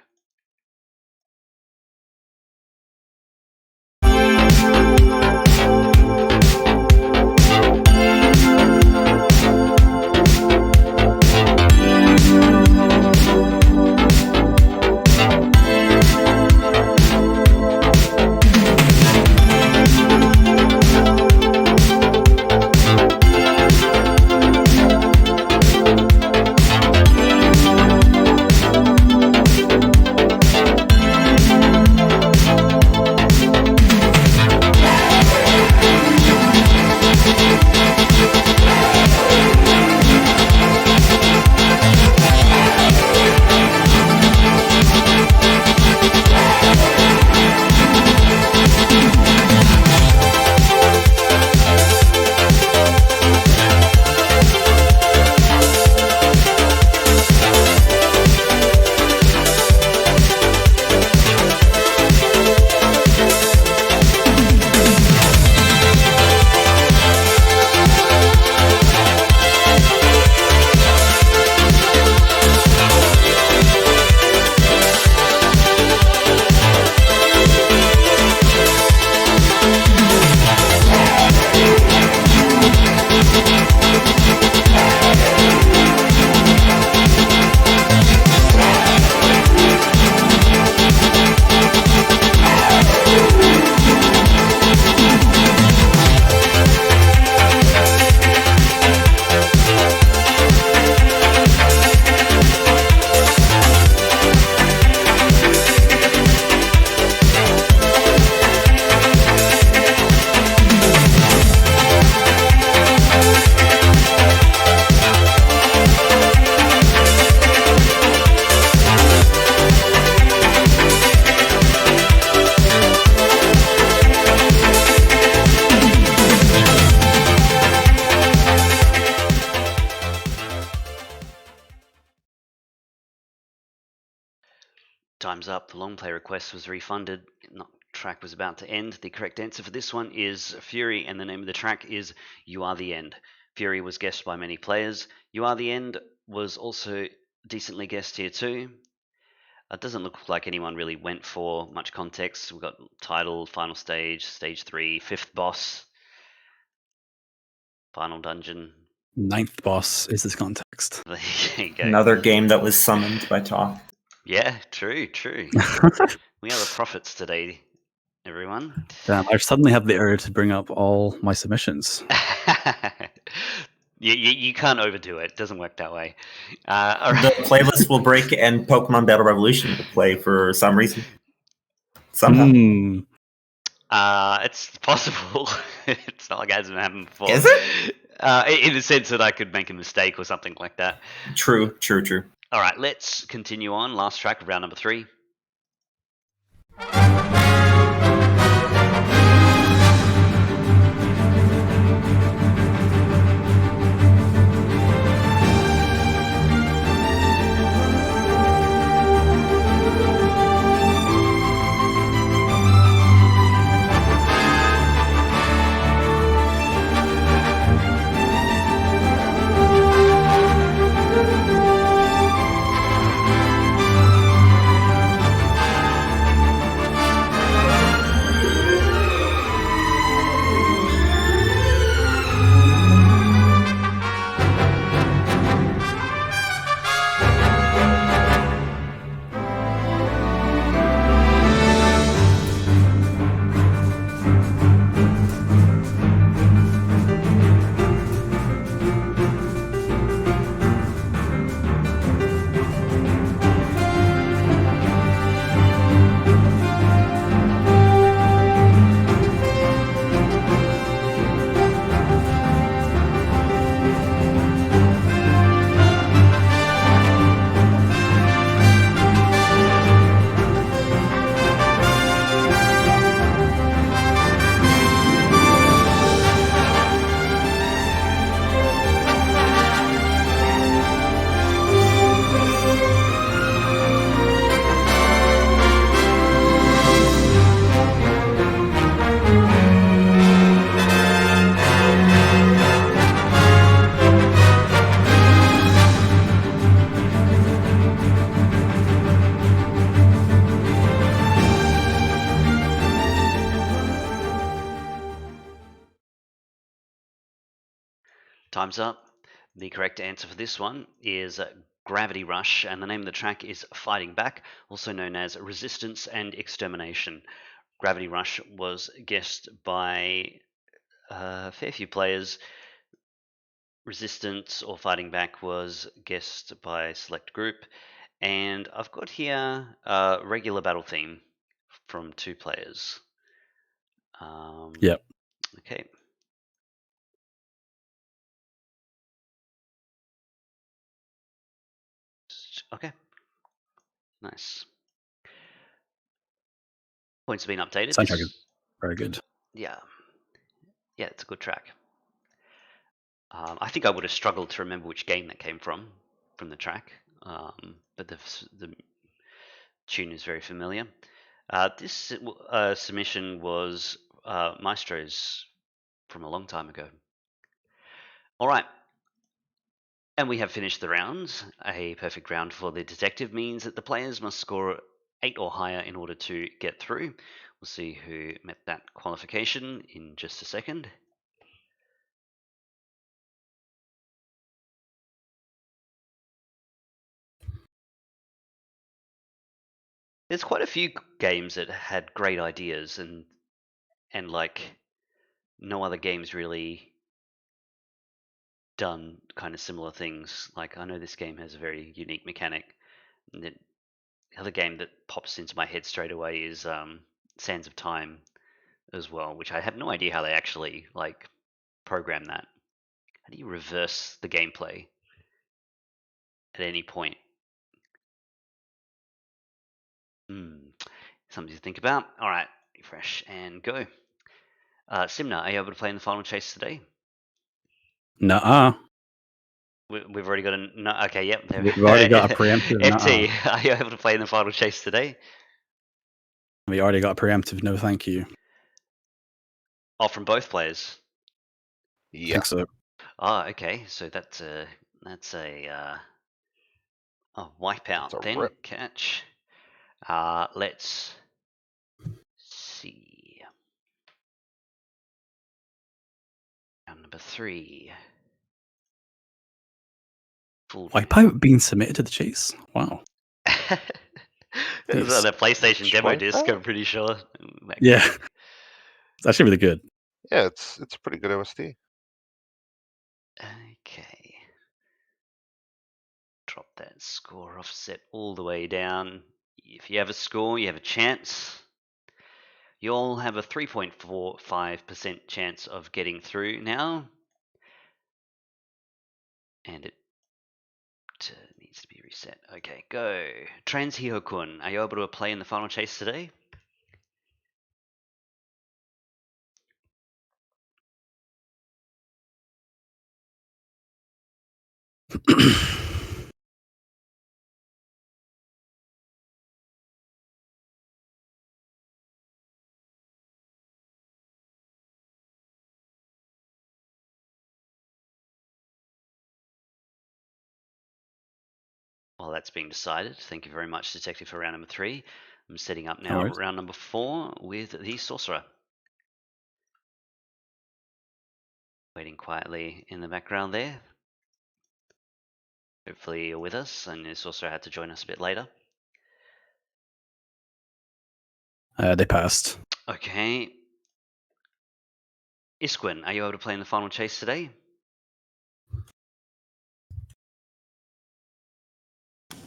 Time's up. The long play request was refunded. Track was about to end. The correct answer for this one is Fury, and the name of the track is You Are the End. Fury was guessed by many players. You Are the End was also decently guessed here too. It doesn't look like anyone really went for much context. We've got title, final stage, stage 3, 5th boss, final dungeon. 9th boss is this context. There you go. Another game that was summoned by Talk. Yeah, true. We are the prophets today, everyone. Damn, I suddenly have the urge to bring up all my submissions. You can't overdo it. It doesn't work that way. All right. The playlist will break and Pokemon Battle Revolution will play for some reason. Somehow. It's possible. It's not like it hasn't happened before. Is it? In the sense that I could make a mistake or something like that. True. All right, let's continue on. Last track of round number 3. time's up. The correct answer for this one is Gravity Rush, and the name of the track is Fighting Back, also known as Resistance and Extermination. Gravity Rush was guessed by a fair few players. Resistance or Fighting Back was guessed by a select group. And I've got here a regular battle theme from 2 players. Yep. Okay. Okay. Nice. Points have been updated. Soundtrack is very good. Yeah. Yeah, it's a good track. I think I would have struggled to remember which game that came from the track, but the tune is very familiar. This submission was Maestro's from a long time ago. All right. And we have finished the rounds. A perfect round for the detective means that the players must score 8 or higher in order to get through. We'll see who met that qualification in just a second. There's quite a few games that had great ideas and like no other games really done kind of similar things. Like I know this game has a very unique mechanic. And the other game that pops into my head straight away is Sands of Time as well, which I have no idea how they actually like program that. How do you reverse the gameplay at any point? Something to think about. All right, refresh and go. Simna, are you able to play in the final chase today? Nuh-uh. We've already got a no. Okay, yep. We've already got a preemptive. FT, nuh-uh. are you able to play in the final chase today? We already got a preemptive. No, thank you. Oh, from both players. I Yeah. think so. Oh, okay. So that's a wipeout That's a then. rip. Catch. Let's see. Round number 3. Full. Wipeout being submitted to the chase. Wow. It was on a PlayStation Which demo disc, Wipeout? I'm pretty sure. Yeah. It's actually really good. Yeah, it's a pretty good OST. Okay. Drop that score offset all the way down. If you have a score, you have a chance. You all have a 3.45% chance of getting through now. And it needs to be reset. Okay, go. Transhio-kun, are you able to play in the final chase today? While that's being decided, thank you very much, Detective, for round number 3. I'm setting up now worries. round number 4 with the Sorcerer. Waiting quietly in the background there. Hopefully you're with us, and the Sorcerer had to join us a bit later. They passed. Okay. Isquin, are you able to play in the final chase today?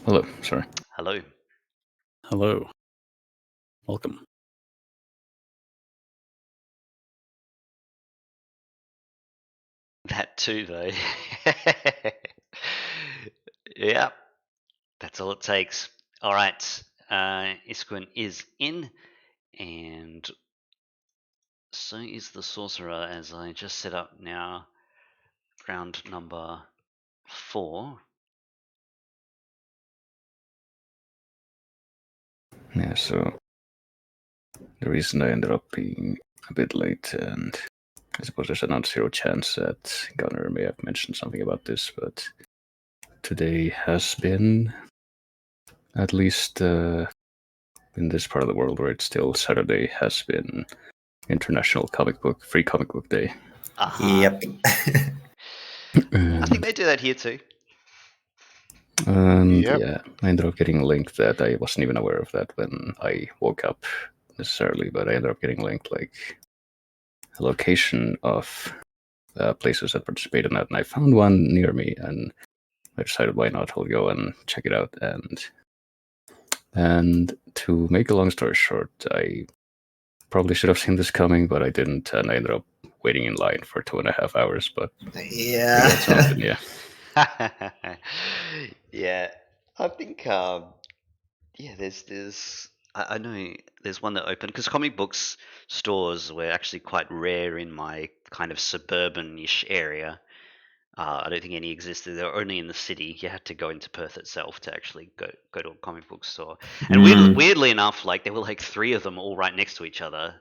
Hello, sorry. Hello. Hello. Welcome. That too, though. Yeah, that's all it takes. All right, Isquin is in, and so is the Sorcerer, as I just set up now. Round number 4. Yeah, so the reason I ended up being a bit late, and I suppose there's a non-zero chance that Gunnar may have mentioned something about this, but today has been, at least in this part of the world where it's still Saturday, has been International Free Comic Book Day. Uh-huh. Yep. I think they do that here too. And Yep. yeah, I ended up getting linked that. I wasn't even aware of that when I woke up necessarily, but I ended up getting linked like a location of places that participate in that, and I found one near me, and I decided why not? I'll go and check it out. And to make a long story short, I probably should have seen this coming, but I didn't, and I ended up waiting in line for 2.5 hours. But Yeah. that's something, yeah. Yeah, I think yeah, there's I know there's one that opened because comic books stores were actually quite rare in my kind of suburban-ish area. I don't think any existed. They were only in the city. You had to go into Perth itself to actually go to a comic book store. And weirdly enough, like there were like 3 of them all right next to each other.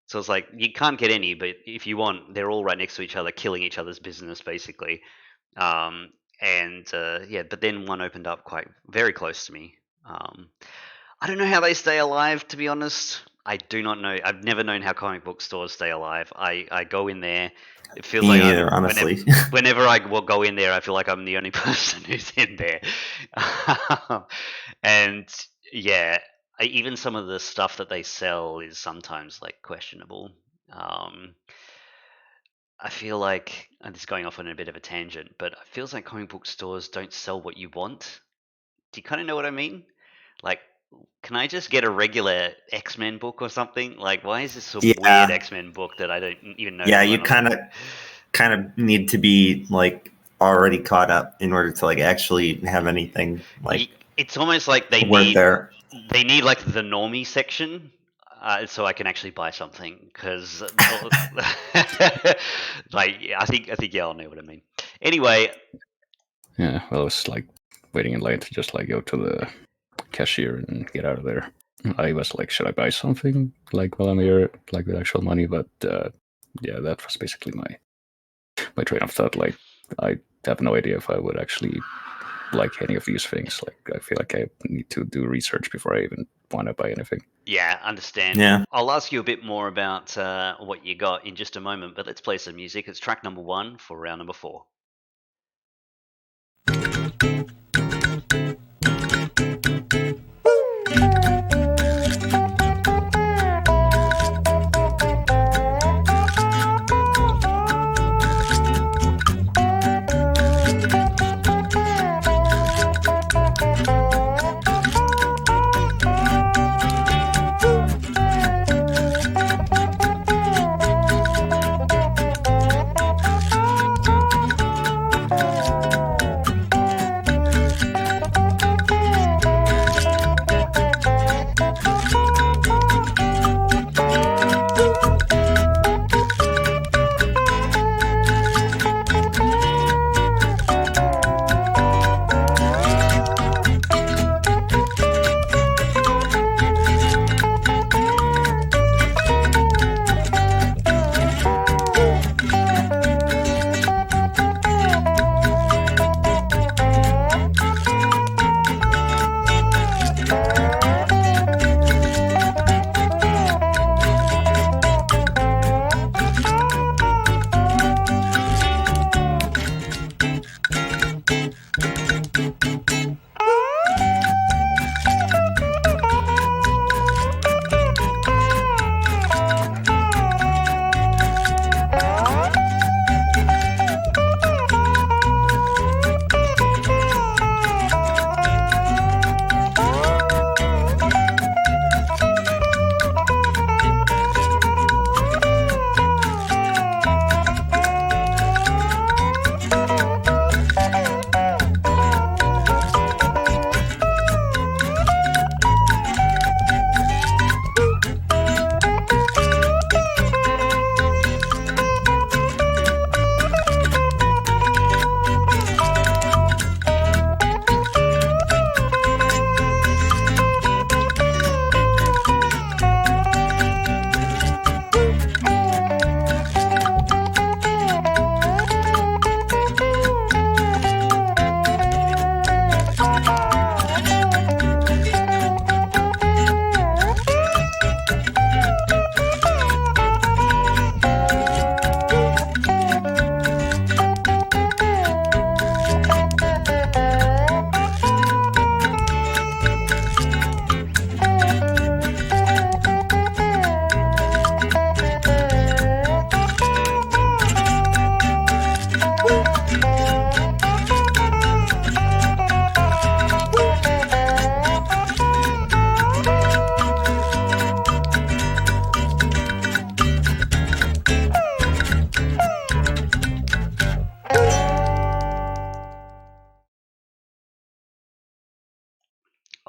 So it's like you can't get any, but if you want, they're all right next to each other, killing each other's business basically. Um, and yeah, but then one opened up quite very close to me. I don't know how they stay alive, to be honest. I do not know. I've never known how comic book stores stay alive. I go in there. It feels Me like neither, honestly. whenever I will go in there, I feel like I'm the only person who's in there. And yeah, even some of the stuff that they sell is sometimes like questionable. I feel like, and this is going off on a bit of a tangent, but it feels like comic book stores don't sell what you want. Do you kind of know what I mean? Like, can I just get a regular X-Men book or something? Like, why is this a weird Yeah. X-Men book that I don't even know? Yeah, who you I'm- kind of need to be like already caught up in order to like actually have anything like It's almost like they worth there. need like the normie section, so I can actually buy something because like I think y'all know what I mean. Anyway, Yeah, well, it's like waiting in line to just like go to the cashier and get out of there. I was like, should I buy something like while I'm here, like with actual money? But yeah, that was basically my train of thought. Like, I have no idea if I would actually like any of these things. Like, I feel like I need to do research before I even want to buy anything. yeah, understand. Yeah. I'll ask you a bit more about what you got in just a moment, but let's play some music. It's track number 1 for round number 4.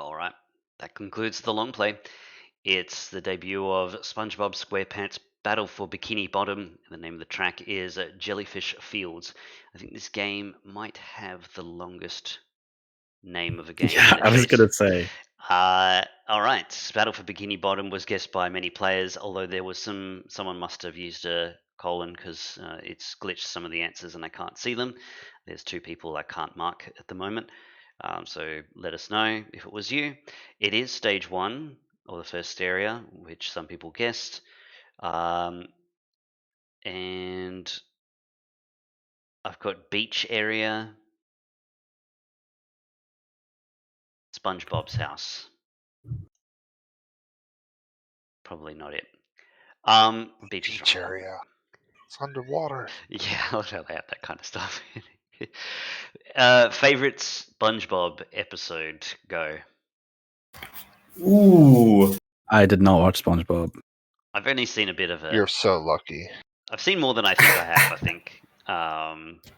All right, that concludes the long play. It's the debut of SpongeBob SquarePants Battle for Bikini Bottom. The name of the track is Jellyfish Fields. I think this game might have the longest name of a game. Yeah, in I was history. gonna say. All right. Battle for Bikini Bottom was guessed by many players, although there was someone must have used a colon because it's glitched some of the answers and I can't see them. There's 2 people I can't mark at the moment. So let us know if it was you. It is stage 1 or the first area, which some people guessed. And I've got beach area, SpongeBob's house. Probably not it. Beach is Beach wrong. area. It's underwater. Yeah, I'll tell out that kind of stuff. Favorite SpongeBob episode? Go. Ooh. I did not watch SpongeBob. I've only seen a bit of it. You're so lucky. I've seen more than I think I have. I think.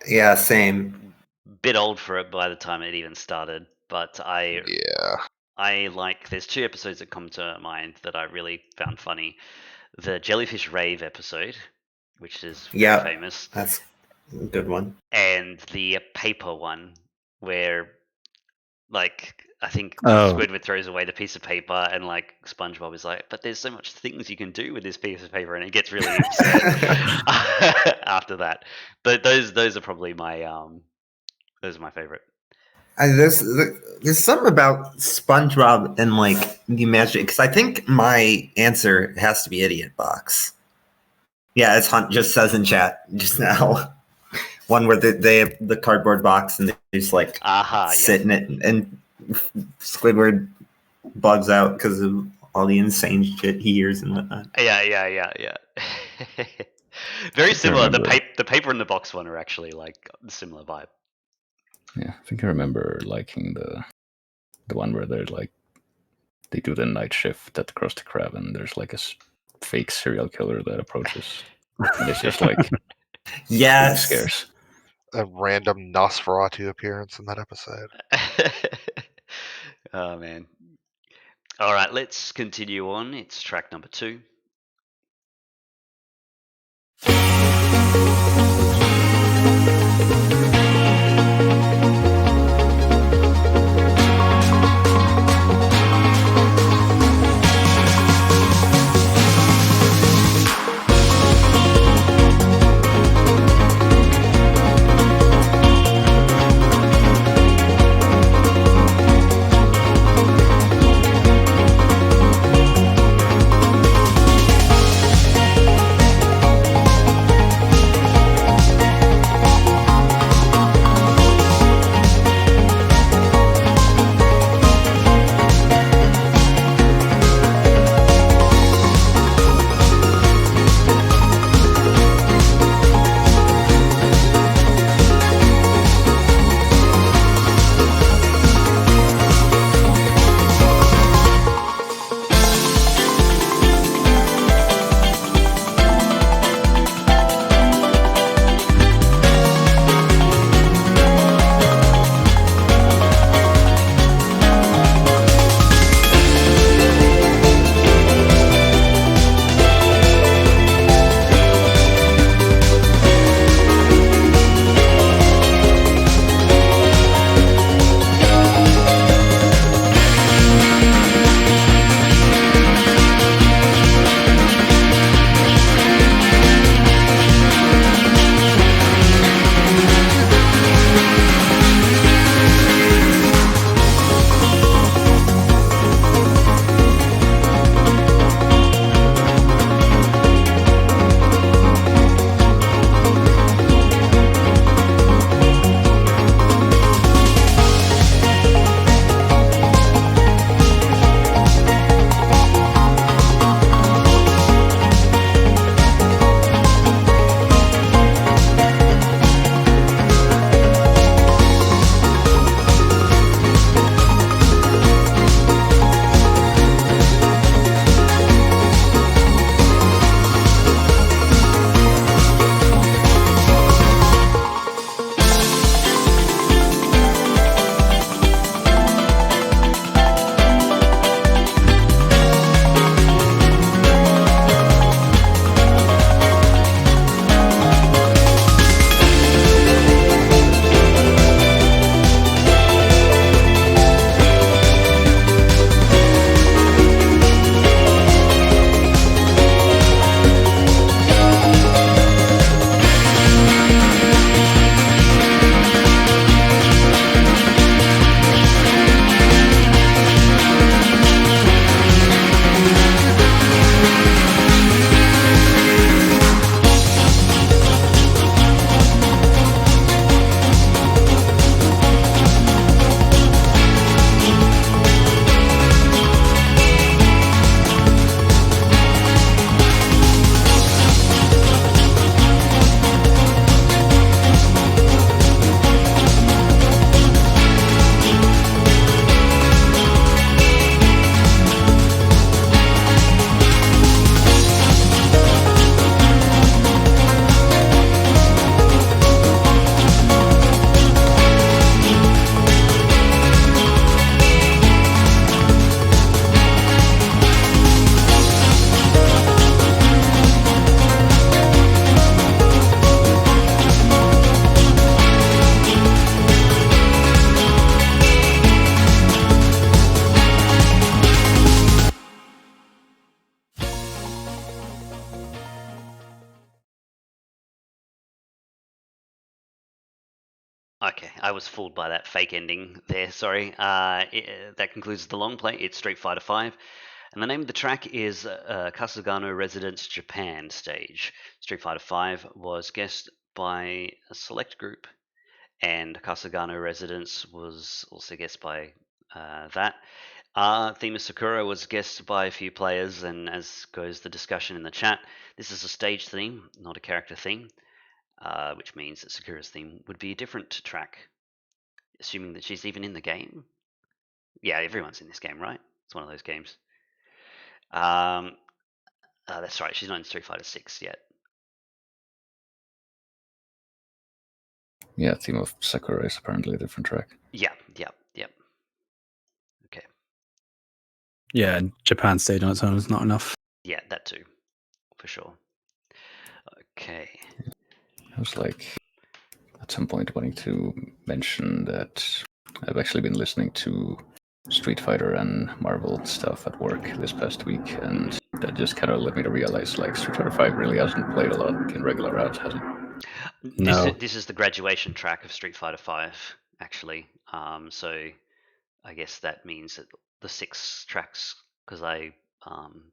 Yeah, same. Bit old for it by the time it even started, but Yeah. I like. There's 2 episodes that come to mind that I really found funny. The Jellyfish Rave episode, which is very Yeah. famous, That's a good one. and the paper one where, like, I think Oh. Squidward throws away the piece of paper, and like SpongeBob is like, "But there's so much things you can do with this piece of paper," and it gets really upset after that. But those are probably my those are my favorite. There's something about SpongeBob and like the magic, because I think my answer has to be Idiot Box. Yeah, as Hunt just says in chat just now. One where they have the cardboard box and they just like sit in it, and Squidward bugs out because of all the insane shit he hears and whatnot. Yeah. Very similar. The remember. the paper in the box one are actually like similar vibe. Yeah, I think I remember liking the one where they're like they do the night shift at the Krusty Krab, and there's like a fake serial killer that approaches, and it's just like Yes. scares. A random Nosferatu appearance in that episode. Oh man. All right, let's continue on. It's track number 2. Okay, I was fooled by that fake ending there. Sorry. That concludes the long play. It's Street Fighter V, and the name of the track is Kasugano Residence Japan stage. Street Fighter V was guessed by a select group, and Kasugano Residence was also guessed by that. Theme of Sakura was guessed by a few players, and as goes the discussion in the chat, this is a stage theme, not a character theme. Which means that Sakura's theme would be a different track, assuming that she's even in the game. Yeah, everyone's in this game, right? It's one of those games. That's right, she's not in Street Fighter 6 yet. Yeah, theme of Sakura is apparently a different track. Yeah. Okay. Yeah, Japan stage on its own is not enough. Yeah, that too, for sure. Okay. I was like, at some point, wanting to mention that I've actually been listening to Street Fighter and Marvel stuff at work this past week, and that just kind of led me to realize, like, Street Fighter 5 really hasn't played a lot in regular routes, has it? No. This is the graduation track of Street Fighter 5, actually. So I guess that means that the 6 tracks, because I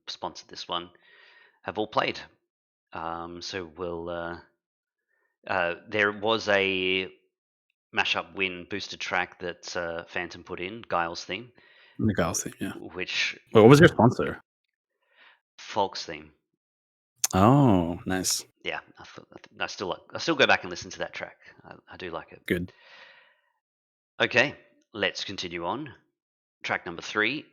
sponsored this one, have all played. So we'll. There was a mashup win boosted track that Phantom put in, Guile's theme, The Gauss theme, yeah. which Wait, what was your sponsor? Folk's theme. Oh, nice. Yeah, I still go back and listen to that track. I do like it. Good. Okay, let's continue on. Track number 3.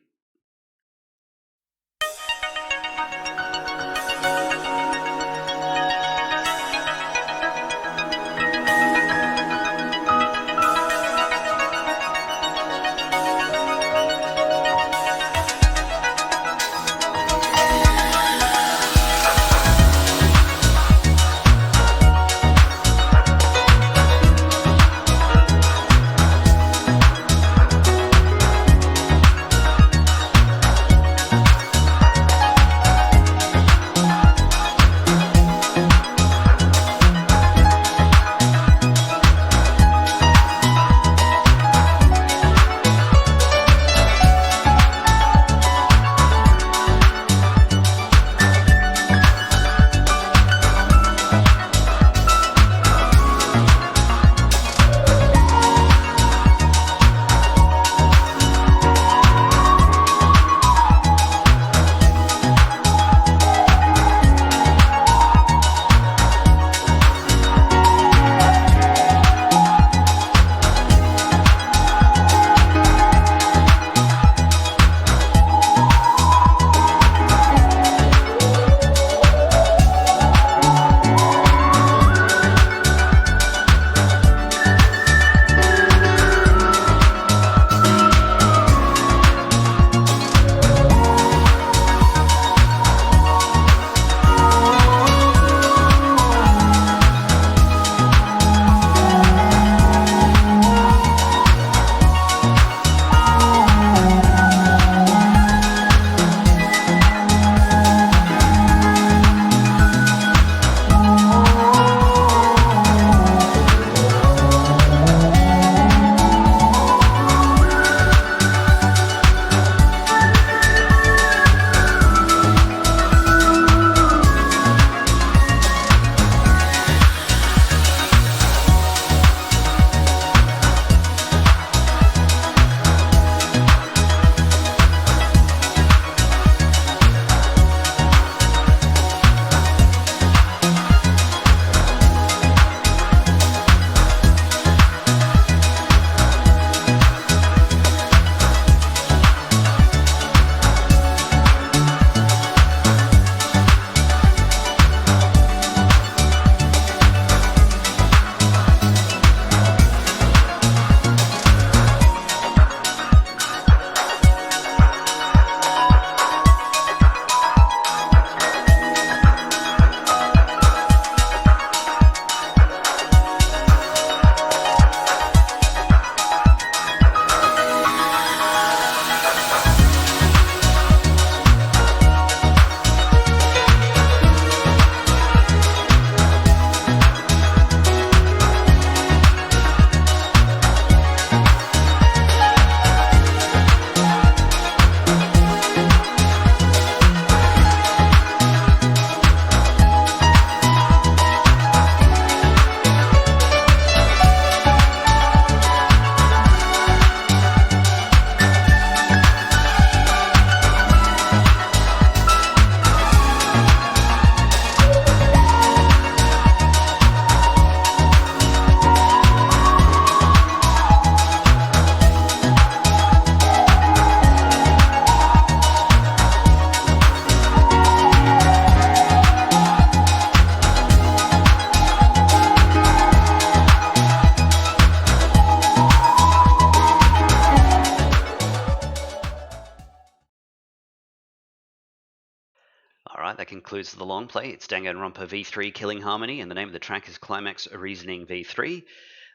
right, that concludes the long play. It's Danganronpa V3 Killing Harmony, and the name of the track is Climax Reasoning V3.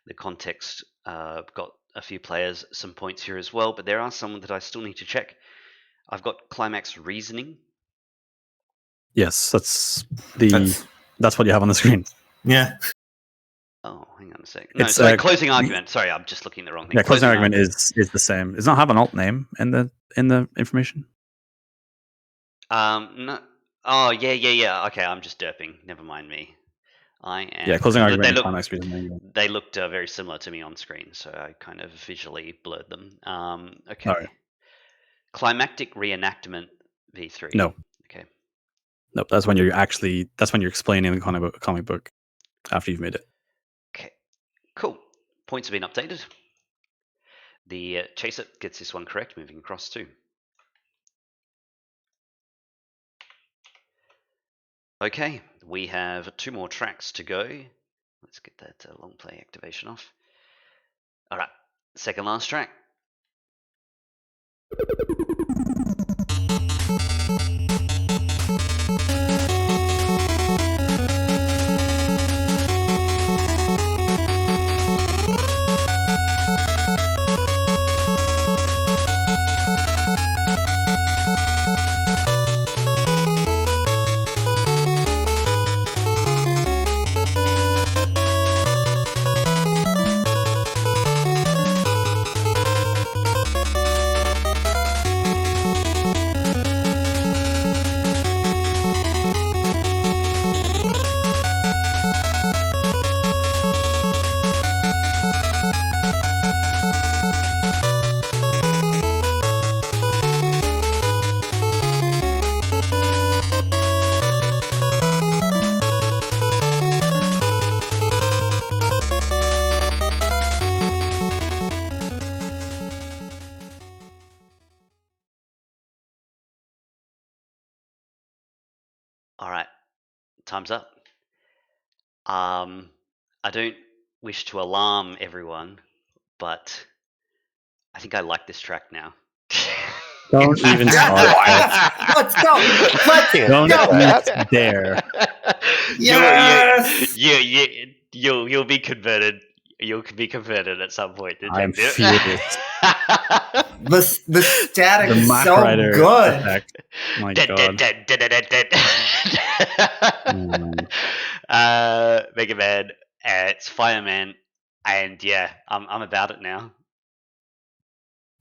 The context got a few players some points here as well, but there are some that I still need to check. I've got Climax Reasoning. Yes, that's what you have on the screen. Yeah. Oh, hang on a sec. No, It's, sorry, closing argument. Sorry, I'm just looking at the wrong thing. Yeah, closing argument is the same. It does not have an alt name in the information. No. Oh, yeah. Okay, I'm just derping. Never mind me. I am. Yeah, closing argument They and look. climax reasoning. They looked very similar to me on screen, so I kind of visually blurred them. Okay. All right. Climactic reenactment V3. No. Okay. Nope. That's when you're explaining the comic book after you've made it. Okay. Cool. Points have been updated. The chaser gets this one correct, moving across too. Okay, we have 2 more tracks to go. Let's get that long play activation off. All right, second last track. All right, time's up. I don't wish to alarm everyone, but I think I like this track now. Don't even start. Let's go. Let's Don't go. you dare. Yes. You'll be converted. You'll be converted at some point. I'm Detective. furious. The static The is Mac so Rider good. effect. My Dead, God. dead. Mega Man, it's Fireman, and yeah, I'm about it now.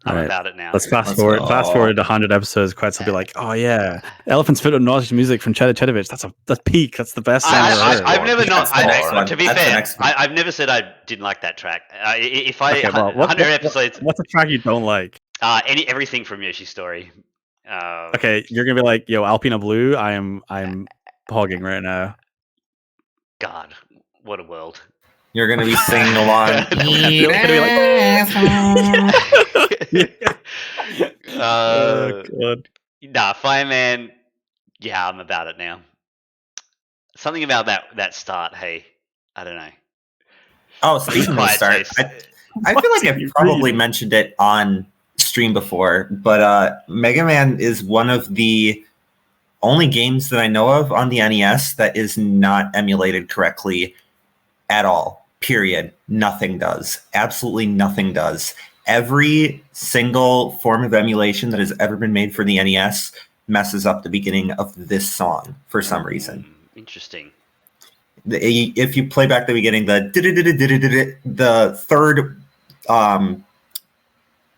I'm Alright, about it now. Let's fast Let's forward. go. Fast forward to 100 episodes. Quite will be like, oh yeah, Elephant's Foot of Nausea music from Cheddar Chedovich. That's peak. That's the best song I've ever heard. I've never not. That's the next one. To be That's the fair, next one. I've never said I didn't like that track. If I Okay, well, 100 episodes, what's a track you don't like? everything from Yoshi's Story. Okay, you're gonna be like, yo, Alpina Blue. I'm hogging right now. God, what a world. You're gonna be singing along. You're gonna be like, oh God. Nah, Fireman. Yeah, I'm about it now. Something about that start. Hey, I don't know. Oh, speaking of Quiet start, taste. I feel like I've probably mentioned it on stream before, but Mega Man is one of the only games that I know of on the NES that is not emulated correctly at all. Period. Nothing does. Absolutely nothing does. Every single form of emulation that has ever been made for the NES messes up the beginning of this song for some reason. Interesting. If you play back the beginning, the third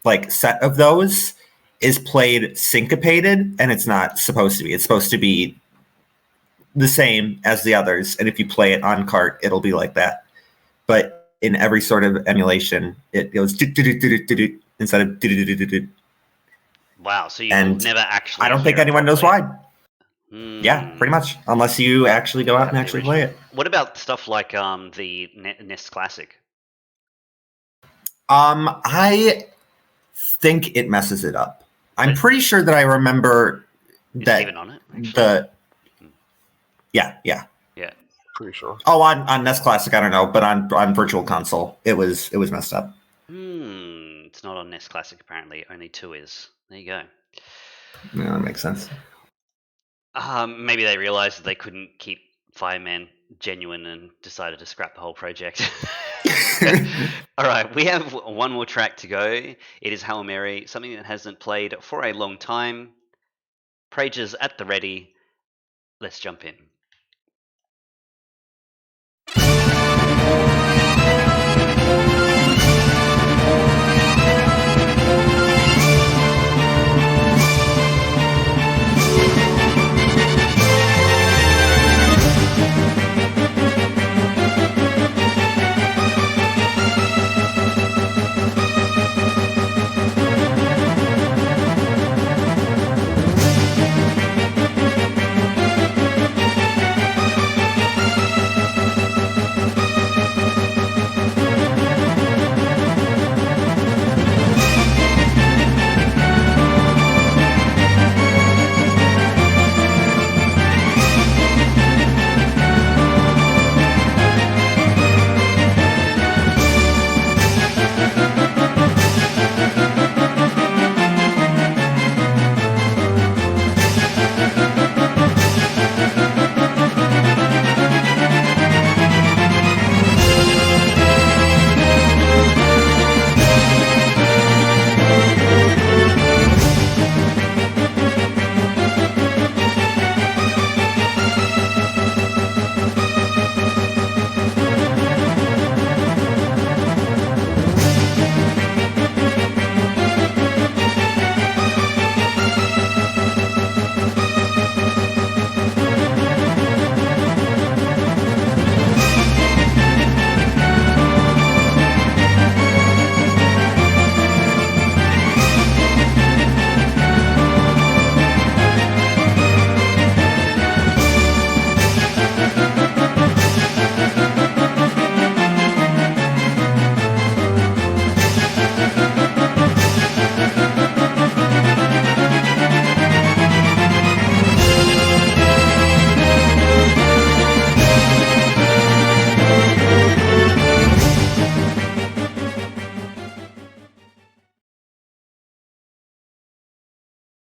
like set of those is played syncopated, and it's not supposed to be. It's supposed to be the same as the others, and if you play it on cart, it'll be like that. But in every sort of emulation, it goes instead of. Wow. So you've And never actually. I don't think hear it anyone knows properly. why. Yeah, pretty much. Unless you actually go out and actually play it. What about stuff like the NES Classic? I think it messes it up. I'm pretty sure that I remember Is that it even on it? Actually? the yeah. Yeah. Pretty sure. Oh, on NES Classic, I don't know, but on Virtual Console, it was messed up. It's not on NES Classic apparently. Only 2 is. There you go. Yeah, that makes sense. Maybe they realized that they couldn't keep Fireman genuine and decided to scrap the whole project. All right, we have one more track to go. It is Hail Mary, something that hasn't played for a long time. Prages at the ready. Let's jump in.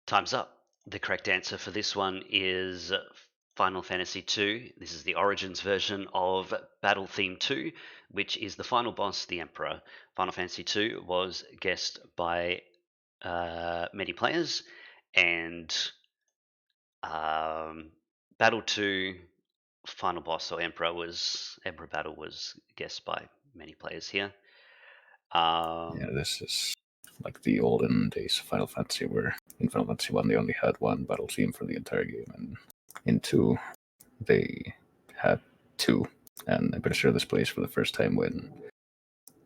Time's up. The correct answer for this one is Final Fantasy II. This is the Origins version of Battle Theme 2, which is the final boss, the Emperor. Final Fantasy II was guessed by many players, and Battle 2 final boss or Emperor Battle was guessed by many players here. Yeah, this is like the olden days of Final Fantasy, where in Final Fantasy 1 they only had one battle theme for the entire game, and in 2 they had 2. And I'm pretty sure this plays for the first time when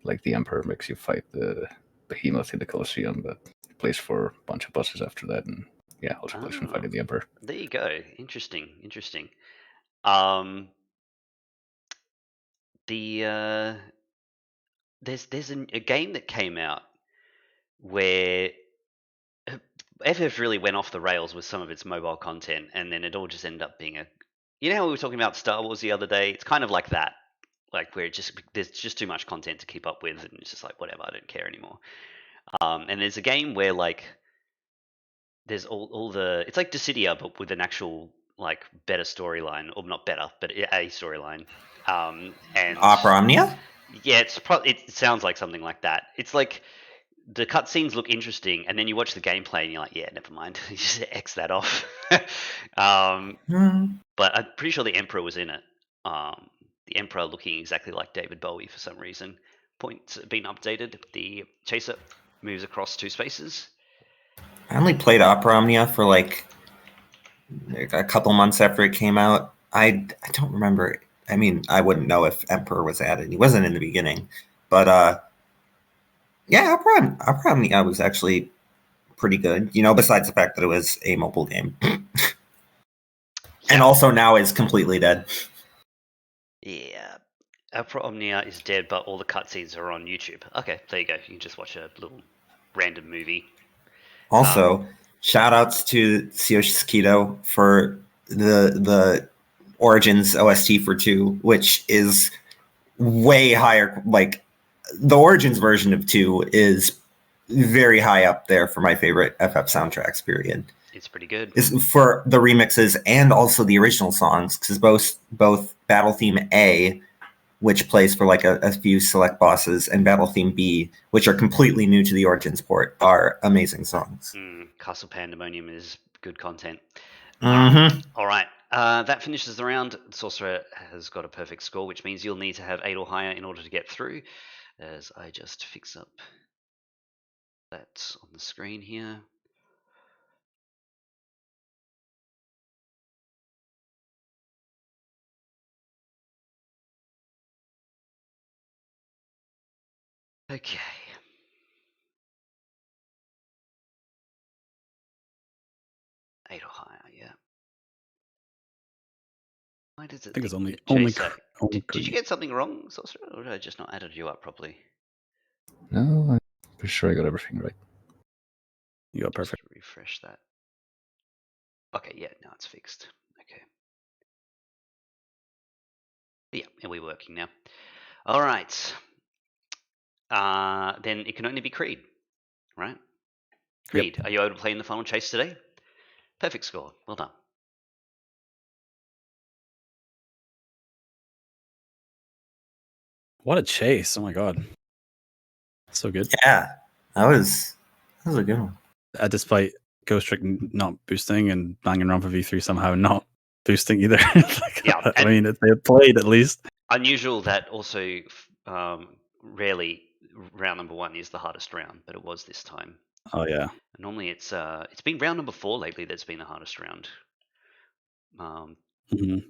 like the Emperor makes you fight the behemoth in the Colosseum, but it plays for a bunch of bosses after that, and yeah, also plays when fighting the Emperor. There you go. Interesting. There's a game that came out where FF really went off the rails with some of its mobile content, and then it all just ended up being you know how we were talking about Star Wars the other day? It's kind of like that, like where there's just too much content to keep up with, and it's just like whatever, I don't care anymore. And there's a game where like there's all the it's like Dissidia but with an actual like better storyline, or not better, but a storyline. And Opera Omnia? yeah, it sounds like something like that. It's like the cutscenes look interesting, and then you watch the gameplay and you're like, yeah, never mind. You just X that off. But I'm pretty sure the Emperor was in it. The Emperor looking exactly like David Bowie for some reason. Points been updated. The chaser moves across 2 spaces. I only played Opera Omnia for like a couple months after it came out. I don't remember. I mean, I wouldn't know if Emperor was added. He wasn't in the beginning, but yeah, Opera Omnia was actually pretty good. You know, besides the fact that it was a mobile game, and also now is completely dead. Yeah, Opera Omnia is dead, but all the cutscenes are on YouTube. Okay, there you go. You can just watch a little random movie. Also, shout outs to Tsuyoshi Sakido for the Origins OST for 2, which is way higher. Like the Origins version of 2 is very high up there for my favorite FF soundtracks, period. It's pretty good. is for the remixes and also the original songs, because both Battle Theme A, which plays for like a few select bosses, and Battle Theme B, which are completely new to the Origins port, are amazing songs. Castle Pandemonium is good content. Mm-hmm. All right. That finishes the round. Sorcerer has got a perfect score, which means you'll need to have 8 or higher in order to get through. As I just fix up that on the screen here. Okay. Eight or higher, yeah. Why does it I think it's only Chaser, only did you Creed. get something wrong, Sorcerer, or did I just not added you up properly? No, I'm pretty sure I got everything right. You got perfect. Just refresh that. Okay, yeah, now it's fixed. Okay. Yeah, and we're working now. All right. Then it can only be Creed, right? Creed, are you able to play in the final chase today? Perfect score. Well done. What a chase! Oh my god, so good. Yeah, that was a good one. Despite Ghost Trick not boosting and banging around for V3 somehow not boosting either. Yeah, I mean, they played at least. Unusual that also rarely round number 1 is the hardest round, but it was this time. Oh yeah. Normally it's been round number 4 lately that's been the hardest round. Mhm.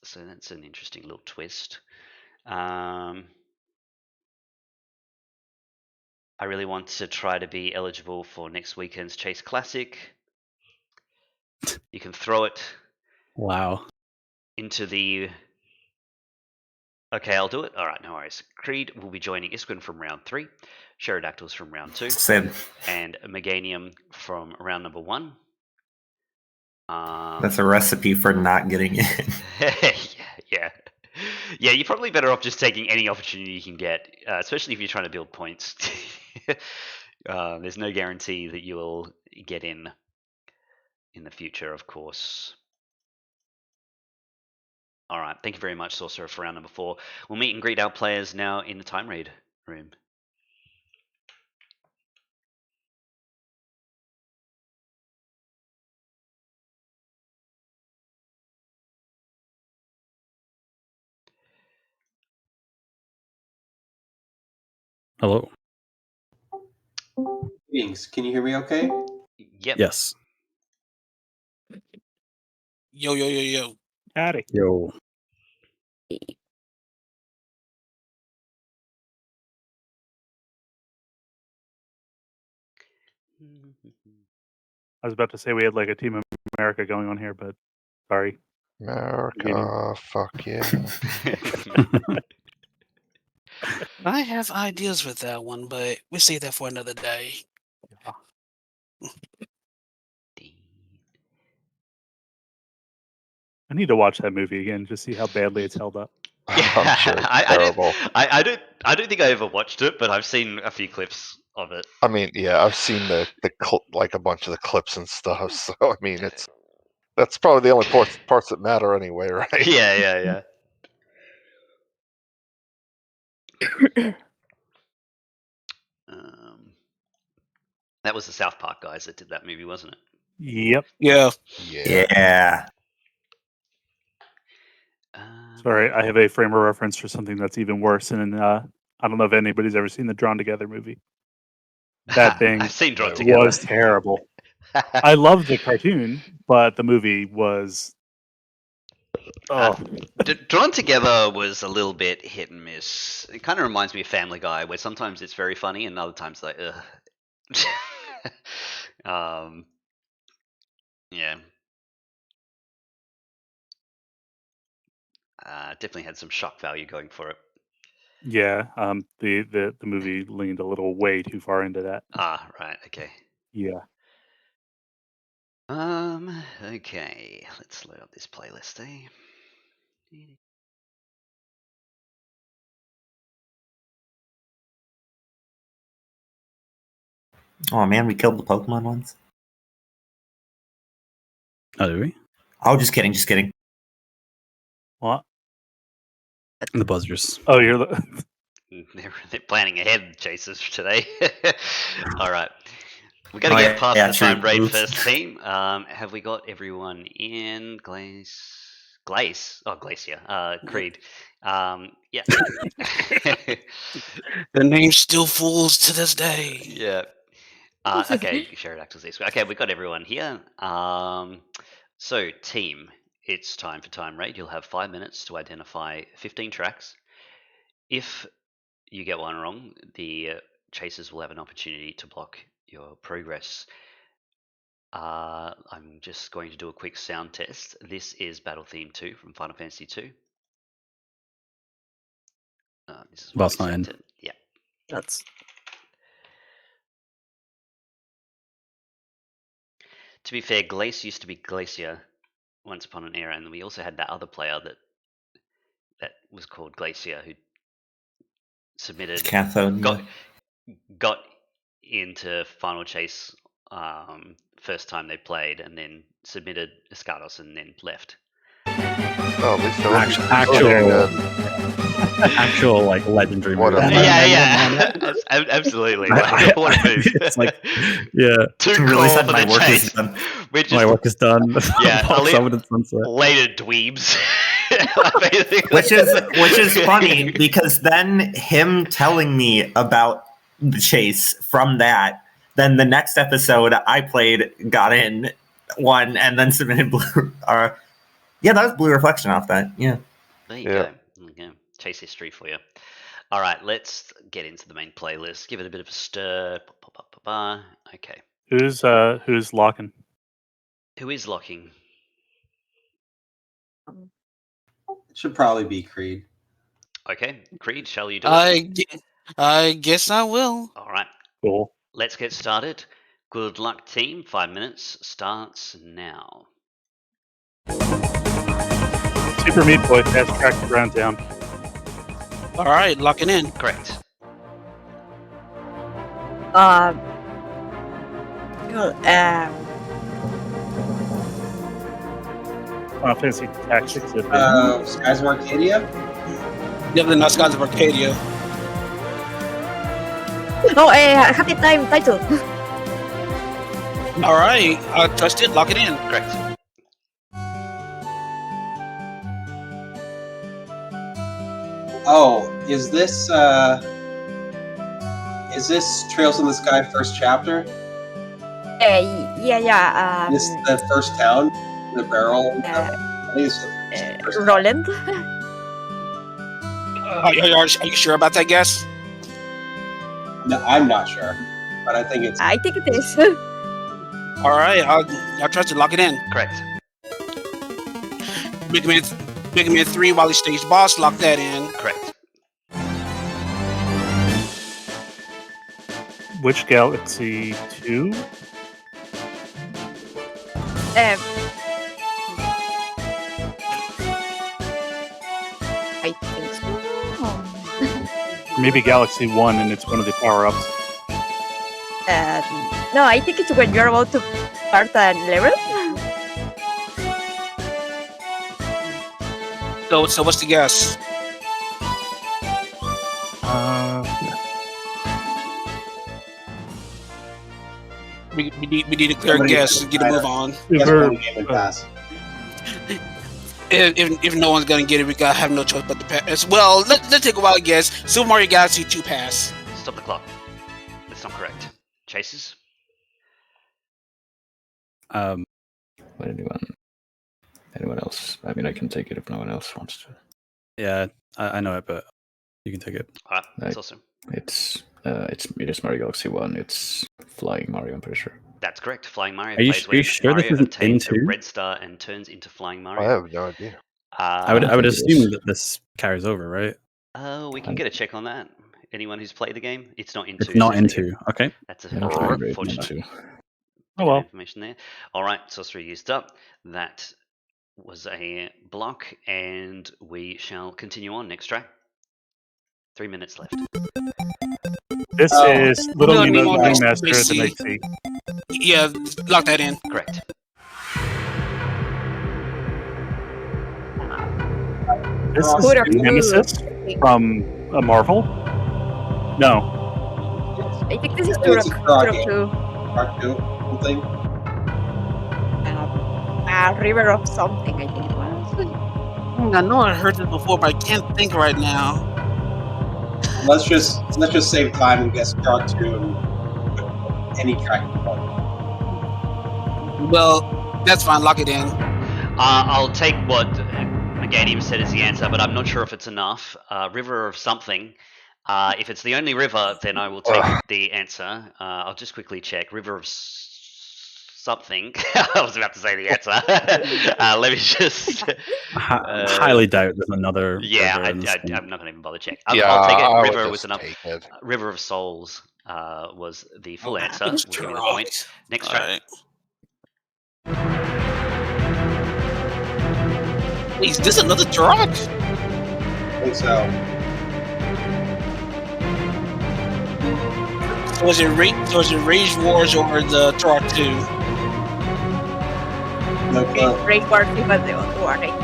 So that's an interesting little twist. I really want to try to be eligible for next weekend's Chase Classic. You can throw it Wow. into the... Okay, I'll do it. All right, no worries. Creed will be joining Isquin from round 3, Pterodactyls from round 2, Sid, and Meganium from round number 1. that's a recipe for not getting in. yeah. Yeah, you're probably better off just taking any opportunity you can get, especially if you're trying to build points. There's no guarantee that you will get in the future, of course. All right, thank you very much, Sorcerer, for round number 4. We'll meet and greet our players now in the time raid room. Hello. Greetings. Can you hear me okay? Yep. Yes. Yo, yo, yo, yo. Howdy. Yo. I was about to say we had like a Team America going on here, but sorry. America, fuck yeah. I have ideas with that one, but we'll save that for another day. I need to watch that movie again to see how badly it's held up. Yeah, I'm sure it's terrible. I don't think I ever watched it, but I've seen a few clips of it. I mean, yeah, I've seen like a bunch of the clips and stuff. So I mean, that's probably the only parts that matter anyway, right? Yeah. That was the South Park guys that did that movie, wasn't it? Yep. Yeah. Yeah. Yeah. Sorry, I have a frame of reference for something that's even worse, and I don't know if anybody's ever seen the Drawn Together movie. That thing I've seen Drawn was Together. was terrible. I love the cartoon, but the movie was. Oh, Drawn Together was a little bit hit and miss. It kind of reminds me of Family Guy, where sometimes it's very funny and other times like, ugh. Yeah. Definitely had some shock value going for it. yeah. The movie leaned a little way too far into that. Right, okay. Yeah. Okay. Let's load up this playlist, eh? Oh man, we killed the Pokemon ones. Oh, do we? Oh, just kidding, just kidding. What? The buzzers. Oh, you're. They're planning ahead, chasers, today. All right. We're going Oh, to yeah, get past yeah, the true. time raid Oops. first team. Have we got everyone in? Glace? Oh, Glacier. Creed. Yeah. The name still fools to this day. Yeah. Okay, Pterodactyls this way. Okay, we've got everyone here. So, team, it's time for time raid. You'll have 5 minutes to identify 15 tracks. If you get one wrong, the chasers will have an opportunity to block your progress. I'm just going to do a quick sound test. This is Battle Theme 2 from Final Fantasy 2. This is Well, what it's we not in. selected. Yeah. That's To be fair, Glace used to be Glacier once upon an era, and we also had that other player that was called Glacier who submitted Cathode. got Yeah. got into Final Chase first time they played, and then submitted Escados and then left. Oh, at least I Actual like legendary What move. a- Yeah, absolutely. What a move! It's like, yeah, Too Really cool said for my the work chase. is done. We're just my work is done. Yeah, Walks over the sunset. later dweebs. Basically. Which is funny because then him telling me about the chase from that, then the next episode I played got in one and then submitted blue. Yeah, that was Blue Reflection off that. Yeah. There you Yeah. go. There you go. Chase history for you. All right, let's get into the main playlist. Give it a bit of a stir. Okay. Who's locking? Who is locking? It should probably be Creed. Okay, Creed, shall you do it? I guess I will. All right, Cool. let's get started. Good luck, team. 5 minutes starts now. Super Meat Boy fast track the ground down. All right, locking in. Correct. Final Fantasy Tactics. Skies of Arcadia? Definitely not Skies of Arcadia. Happy Time title. All right, I trust it. Lock it in. Correct. Oh, is this Trails in the Sky first chapter? Yeah. This the first town? The barrel? I think it's the first Roland. Are you sure about that guess? No, I'm not sure. But I think it's I think it is. All right, I'll trust it. Lock it in. Correct. Big Man 3 while he stays boss. Lock that in. Correct. Which Galaxy 2? I think so. Maybe Galaxy 1 and it's one of the power-ups. No, I think it's when you're about to start a level. So what's the guess? We need a clear Somebody guess to get a move on. Guess Super, one game and pass. If no one's gonna get it, we gotta have no choice but to pass. Well, let's take a wild guess. Super Mario Galaxy 2 pass. Stop the clock. That's not correct. Chasers? What anyone else? I mean, I can take it if no one else wants to. Yeah, I know it, but you can take it. All right, that's Right. awesome. It is Mario Galaxy 1. It's Flying Mario, I'm pretty sure. That's correct. Flying Mario Are you plays are you when sure this Mario isn't obtains a into? red star and turns into Flying Mario. I have no idea. I would think it assume is. that this carries over, right? We can get a check on that. Anyone who's played the game, it's not into. It's not so into. Okay. That's I don't a remember it unfortunate too. Oh well. information there. All right, sorcery used up. That was a block, and we shall continue on. Next track. 3 minutes left. This Oh. is Little No, Nemo Nemo Remaster of the Night Night Sea. Yeah, lock that in. Correct. This Turok is Turok two, Nemesis I think. from a Marvel. No, I think this is I think it's a Turok Turok game. 2. Turok 2, something. River of something, I think it was. I know I heard this before, but I can't think right now. Let's just save time and guess Turok 2 and put any track you want. Well, that's fine. Lock it in. I'll take what Megadium said as the answer, but I'm not sure if it's enough. River of something. If it's the only river, then I will take the answer. I'll just quickly check. River of something. I was about to say the answer. Let me just. Highly doubt there's another. Yeah, river in this game. I'm not going to even bother check. Yeah, I'll take it. I would River just with enough. take it. River of Souls was the full Oh, answer. it's We'll give me the Turok. point. Next All track. right. Is this another Turok? I think so. So is it Rage Wars or the Turok 2? No clue. Rage Wars was the other one, I think.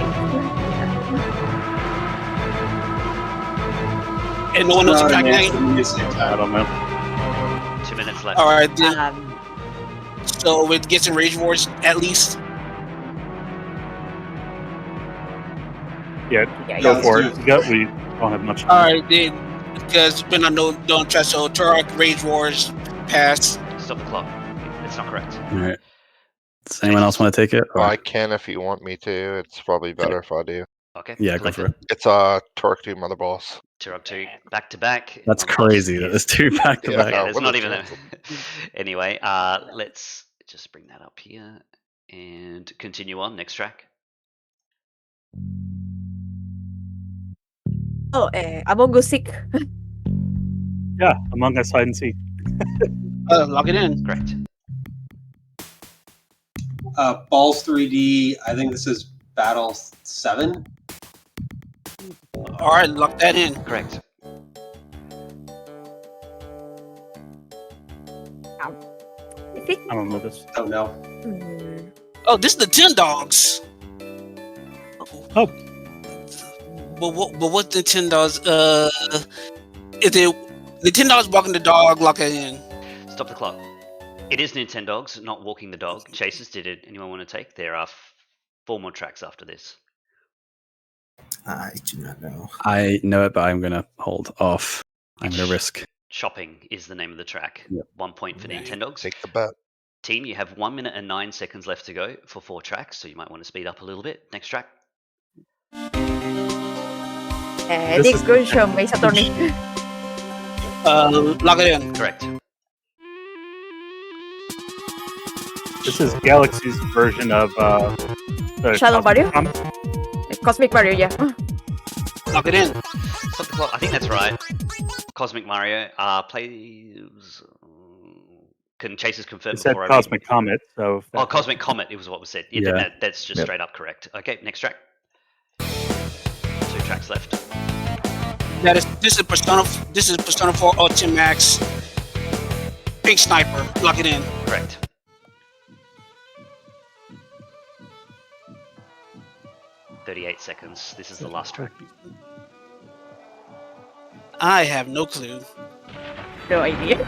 And no one knows the Not track an answer name? to me at the same I time. don't know. 2 minutes left. All right, then. Um, So it gets in Rage Wars at least. Yeah, Yeah, go yeah, for let's it. do We don't have much All time. right, then. Because when I don't trust, so Turok, Rage Wars, pass. Stop the clock. It's not correct. All right. Does anyone else want to take it? Or- I can if you want me to. It's probably better if I do. Okay. yeah, go for collected. it. It's Turok 2 Mother Boss. Turok 2 back to back. That's Mother Boss crazy. That is- there's two back to Yeah. back. Yeah, there's what not a even a. chance. Anyway, let's just bring that up here and continue on. Next track. oh, Among Us Sick. Yeah, Among Us Hide and Seek. Lock it in. Correct. Balls 3D. I think this is Battle 7. All right, lock that in. Correct. I think. I don't know this. Don't know. Hmm. Oh, this is the 10 Dogs. Oh. But what's the 10 Dogs? Is it the 10 Dogs walking the dog? Lock it in. Stop the clock. It is Nintendogs, not Walking the Dog. Chasers, anyone want to take? There are 4 more tracks after this. I do not know. I know it, but I'm gonna hold off. I'm gonna risk. Shopping is the name of the track. Yep. 1 point for Right. Nintendogs. Take the bet. Team, you have 1 minute and 9 seconds left to go for 4 tracks, so you might want to speed up a little bit. Next track. This The is- Excursion by Saturn. Lock it in. Correct. This is Galaxy's version of the Shadow Mario? Comic. Cosmic Mario, yeah. Lock it in. Stop the clock. I think that's right. Cosmic Mario plays. Can Chasers confirm It said before I Cosmic Comet, so. Oh, Cosmic Comet. It was what was said. Yeah, Yeah. that's just Yep. straight up correct. Okay, next track. 2 tracks left. This is Persona 4 Ultimax. Pink Sniper. Lock it in. Correct. "38 seconds. This is the last track. I have no clue. No idea.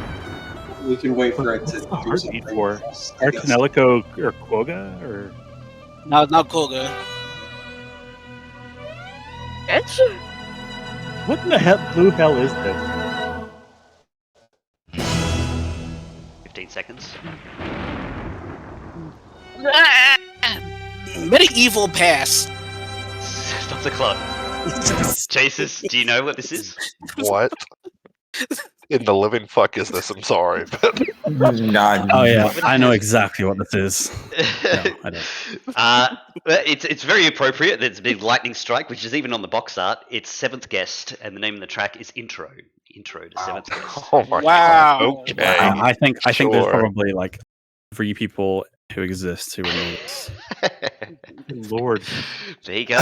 We can wait for it to What's the do heartbeat something. for? else, I guess. Arcanelico or Quoga or No, not Koga. Sketch? what in the blue hell is this? 15 seconds. Medieval Pass. Stop the clock. Chasers, do you know what this is? What in the living fuck is this? I'm sorry, but Not. Oh yeah, I know exactly what this is. No, I don't. It's very appropriate. There's a big lightning strike, which is even on the box art. It's Seventh Guest, and the name of the track is Intro. Intro to Seventh Guest. oh my Wow. god. Okay. I think there's Sure. probably like 3 people who exist who would know this. Good Lord. There you go.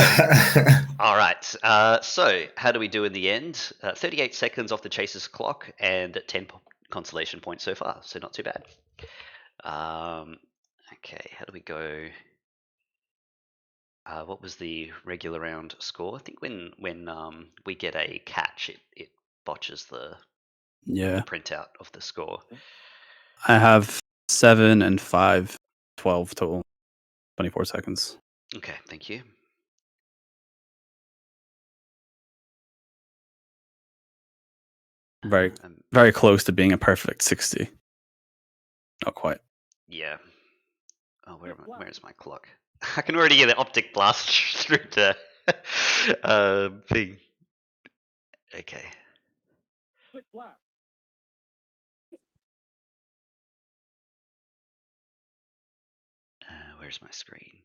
All right. So, how do we do in the end? 38 seconds off the Chaser's clock and 10 consolation points so far. So, not too bad. Okay. How do we go? What was the regular round score? I think when we get a catch, it botches the Yeah. printout of the score. I have 7 and 5, 12 total. 24 seconds. Okay, thank you. Very, very close to being a perfect 60. Not quite. Yeah. Oh, where's my clock? I can already hear the optic blast through the thing. Okay. Where's my screen?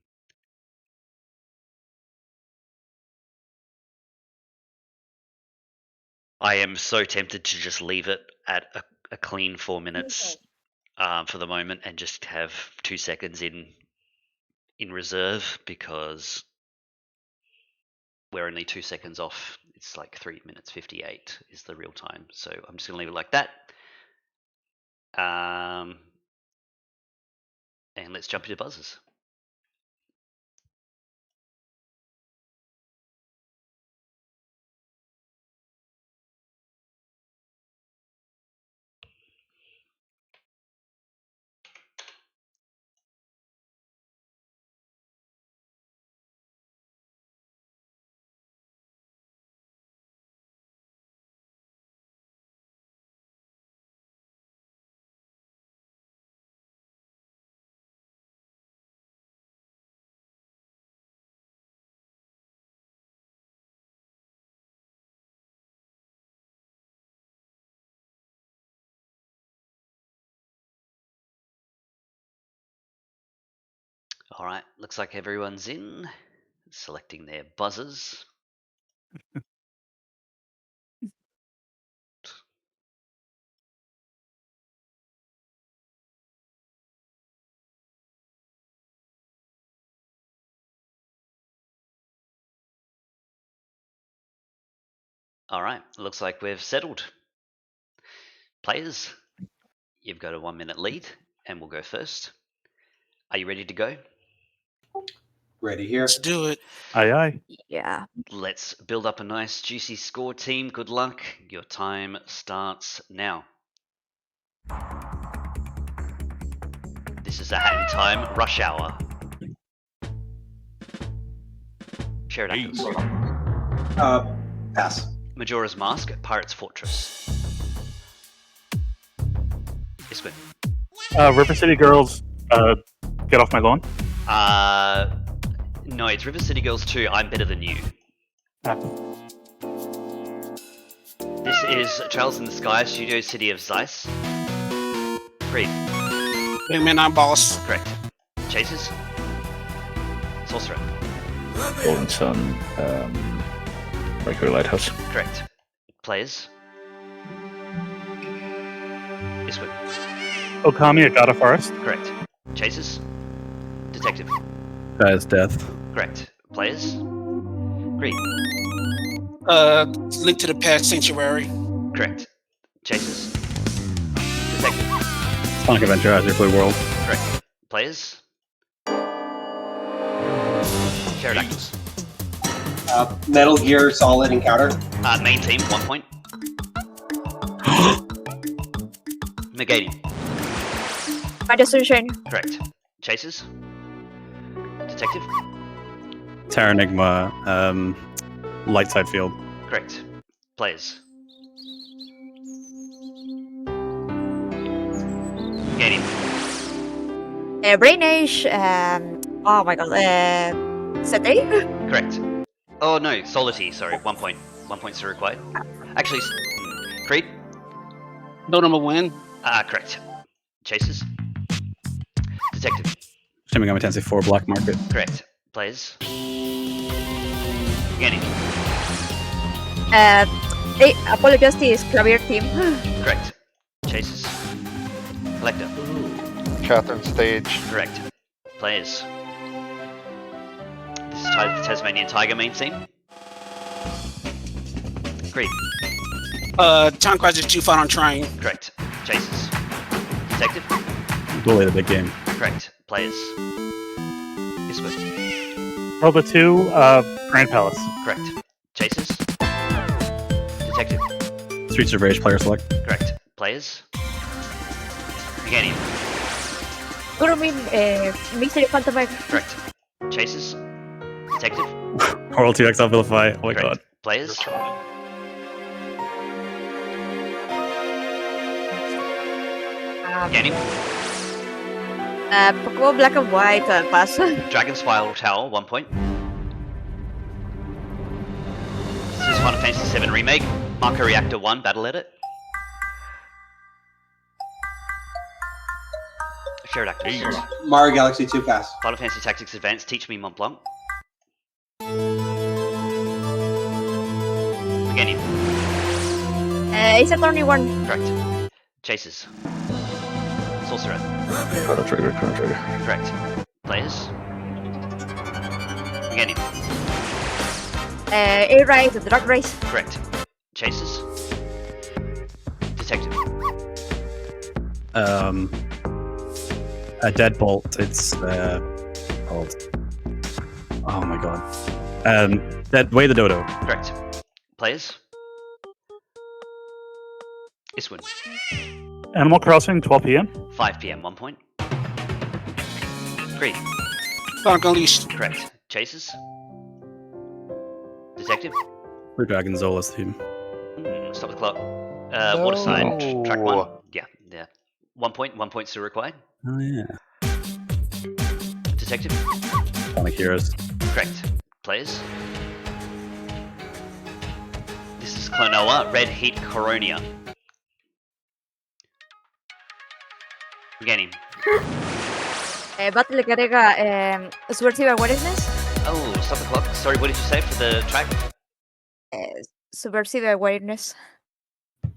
I am so tempted to just leave it at a clean 4 minutes for the moment and just have 2 seconds in reserve, because we're only 2 seconds off. It's like 3 minutes 58 is the real time. So I'm just gonna leave it like that. And let's jump into buzzers. All right, looks like everyone's in, selecting their buzzers. All right, looks like we've settled. Players, you've got a 1 minute lead, and we'll go first. Are you ready to go? Ready here. Let's do it. Aye, aye. Yeah. Let's build up a nice juicy score, team. Good luck. Your time starts now. This is a hat in time. Rush hour. Pterodactyls. Pass. Majora's Mask. Pirate's Fortress. Isquin. River City Girls, Get Off My Lawn. No, it's River City Girls 2. I'm Better Than You. Ah. This is Trails in the Sky, Studio City of Zeiss. Creed. Big Man, I'm boss. Correct. Chasers. Sorcerer. Golden Sun, Mercury Lighthouse. Correct. Players. Isquin. Okami at God of Forest. Correct. Chasers. Detective. Guy's death. Correct. Players. Green. Link to the Past Sanctuary. Correct. Chasers. Detective. Sonic Adventure Azure Blue World. Correct. Players. Pterodactyls. Metal Gear Solid Encounter. Main team, 1 point. Negating. Ada Sunshine. Correct. Chasers. Detective. Terranigma, Light Side Field. Correct. Players. Gaining. Brain Age. Oh my god. Set A? Correct. Oh no, Solity, sorry. 1 point. 1 point still required. Actually, Creed. No number one. Correct. Chasers. Detective. Shin Megami Tensei 4 Black Market. Correct. Players. Gaining. Apollo Justice Clavier Team. Correct. Chasers. Collector. Catherine Stage. Correct. Players. This is the Tasmanian Tiger main team. Creed. Time Crisis 2 Final Train. Correct. Chasers. Detective. Bully the big game. Correct. Players. Isquin. Zelda 2, Grand Palace. Correct. Chasers. Detective. Streets of Rage player select. Correct. Players. Meganium. Gurumin, Mystery Phantom Egg. Correct. Chasers. Detective. Oral 2 Exile Vilify. Oh my god. Correct. Players. Meganium. Pokemon Black and White, pass. Dragon Spiral Tower, 1 point. This is Final Fantasy VII Remake. Marco Reactor 1, Battle Edit. Shared actors. Mario Galaxy 2 pass. Final Fantasy Tactics Advance, Teach Me Mont Blanc. Meganium. Ace Attorney 1. Correct. Chasers. Sorcerer. Chrono Trigger. Correct. Players. Meganium. A-Ride, Drag Race. Correct. Chasers. Detective. A Deadbolt. It's called. Oh my god. Way the Dodo. Correct. Players. Iswin. Animal Crossing, 12 p.m. 5 p.m. 1 point. Creed. Sonic Unleashed. Correct. Chasers. Detective. Blue Dragon Zola's theme. Stop the clock. Waterside. No. Track 1. Yeah. 1 point. 1 point still required. Oh yeah. Detective. Sonic Heroes. Correct. Players. This is Klonoa. Red Heat Coronia. Meganium. Battle Garega, Subversive Awareness. Oh, stop the clock. Sorry, what did you say for the track? Subversive Awareness.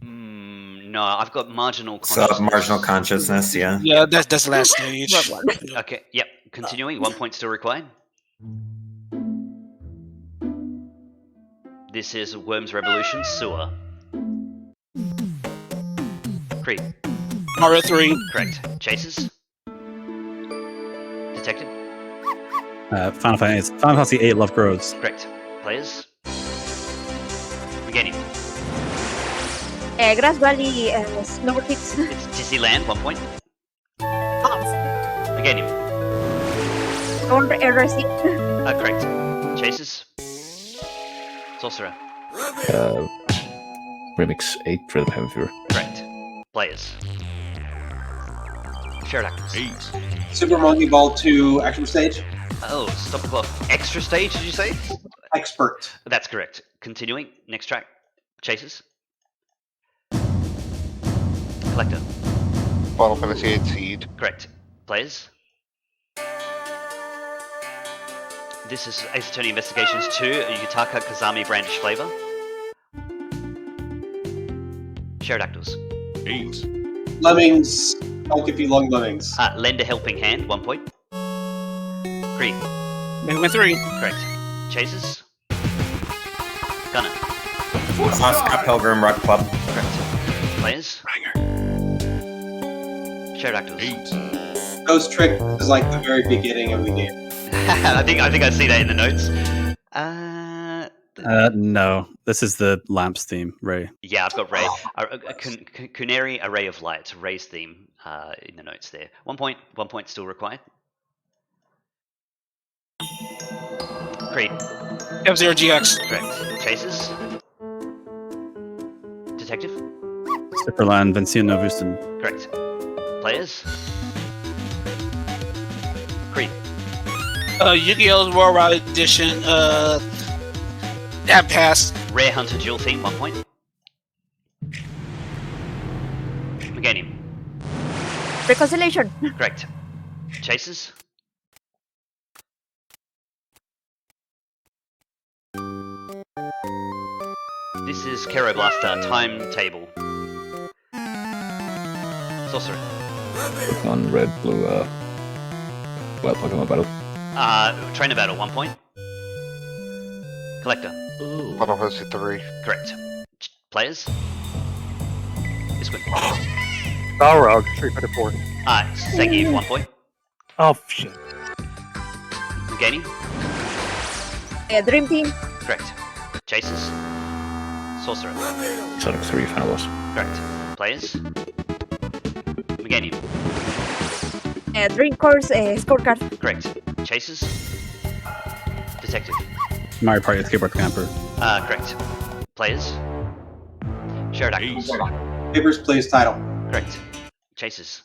No, I've got marginal consciousness. Marginal consciousness, yeah. Yeah, that's the last stage. What one? Okay, yep. Continuing. 1 point still required. This is Worms Revolution Sewer. Creed. Mario 3. Correct. Chasers. Detective. Final Fantasy 8 Love Grows. Correct. Players. Meganium. Grass Valley, Snow Kicks. It's Disneyland. 1 point. Meganium. Don't RSC. Correct. Chasers. Sorcerer. Remix 8 Rhythm Heaven Fever. Correct. Players. Shared actors. Super Monkey Ball 2 Extra Stage. Oh, stop the clock. Extra stage, did you say? Expert. That's correct. Continuing. Next track. Chasers. Collector. Final Fantasy 8 Seed. Correct. Players. This is Ace Attorney Investigations 2, Yutaka Kazami Brandish Flavor. Shared actors. Lemmings. Don't give you long lemmings. Lend a Helping Hand, 1 point. Creed. Mega Man 3. Correct. Chasers. Gunner. Scott Pilgrim Rock Club. Correct. Players. Shared actors. Ghost Trick is like the very beginning of the game. I think I see that in the notes. No, this is the Lamps theme, Ray. Yeah, I've got Ray. Kuneri Array of Lights, Ray's theme in the notes there. 1 point. 1 point still required. Creed. F-Zero GX. Correct. Chasers. Detective. Zipperland, Vincian Novusten. Correct. Players. Creed. Yu-Gi-Oh's Worldwide Edition. That passed. Rare Hunter Dual Theme, 1 point. Meganium. Reconciliation. Correct. Chasers. This is Kero Blaster, Timetable. Sorcerer. Pokemon Red, Blue, Pokemon Battle. Trainer Battle, 1 point. Collector. Final Fantasy 3. Correct. Players. This one. Balrog, Street Fighter 4. Zangief, 1 point. Oh, shit. Meganium. Dream Team. Correct. Chasers. Sorcerer. Sonic 3 Final Boss. Correct. Players. Meganium. Dream Course Scorecard. Correct. Chasers. Detective. Mario Party Skateboard Camper. Correct. Players. Pterodactyls. Papers, Please title. Correct. Chasers.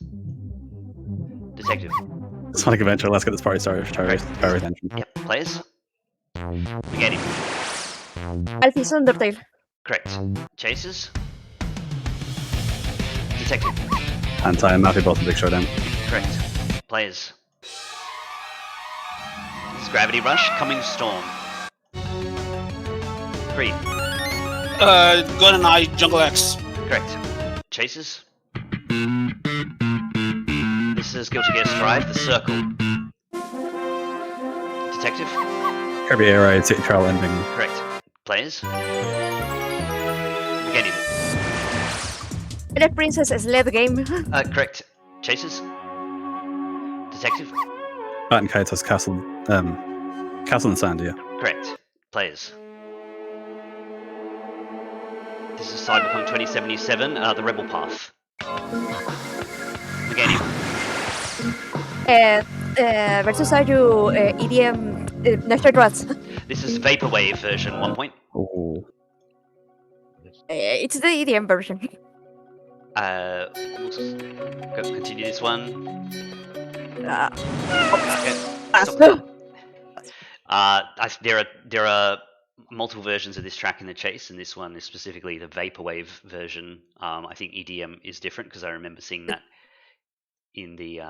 Detective. Sonic Adventure. Let's get this party started. Terrorist Engine. Yep. Players. Meganium. Alphys Undertale. Correct. Chasers. Detective. And Mafia Boss and Big Showdown. Correct. Players. This is Gravity Rush. Coming Storm. Creed. GoldenEye Jungle X. Correct. Chasers. This is Guilty Gear Strive. The Circle. Detective. Kirby Air Ride City Trial Ending. Correct. Players. Meganium. Red Princess Sled Game. Correct. Chasers. Detective. Bat and Kaitos Castle. Castle in Sand. Yeah. Correct. Players. This is Cyberpunk 2077. The Rebel Path. Meganium. Versus Ayu EDM National Rats. This is Vaporwave version 1 point. Oh. It's the EDM version. We'll continue this one. There are multiple versions of this track in the chase, and this one is specifically the Vaporwave version. I think EDM is different because I remember seeing that in the.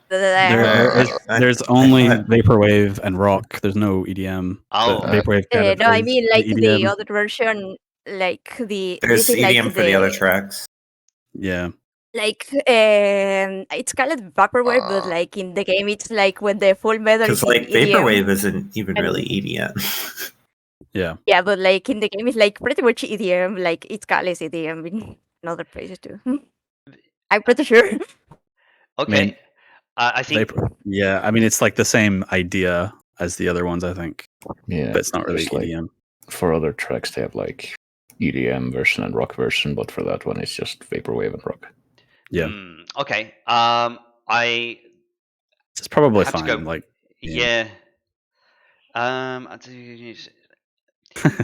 There's only Vaporwave and rock. There's no EDM. Oh. Vaporwave. No, I mean like the EDM. other version, like the. There's this is EDM like for the other tracks. Yeah. Like it's called vaporwave, but like in the game, it's like when the full metal. Because is like in EDM. Vaporwave isn't even And- really E EDM. Yeah. Yeah, but like in the game, it's like pretty much EDM. Like it's called as EDM in other places too. I'm pretty sure. Okay. mean, I think. Yeah, I mean it's like the same idea as the other ones, I think, Yeah, but it's not really it's like- EDM. For other tracks, they have like EDM version and rock version, but for that one, it's just vaporwave and rock. Yeah. Okay. It's probably have to fine. go- Like, Yeah.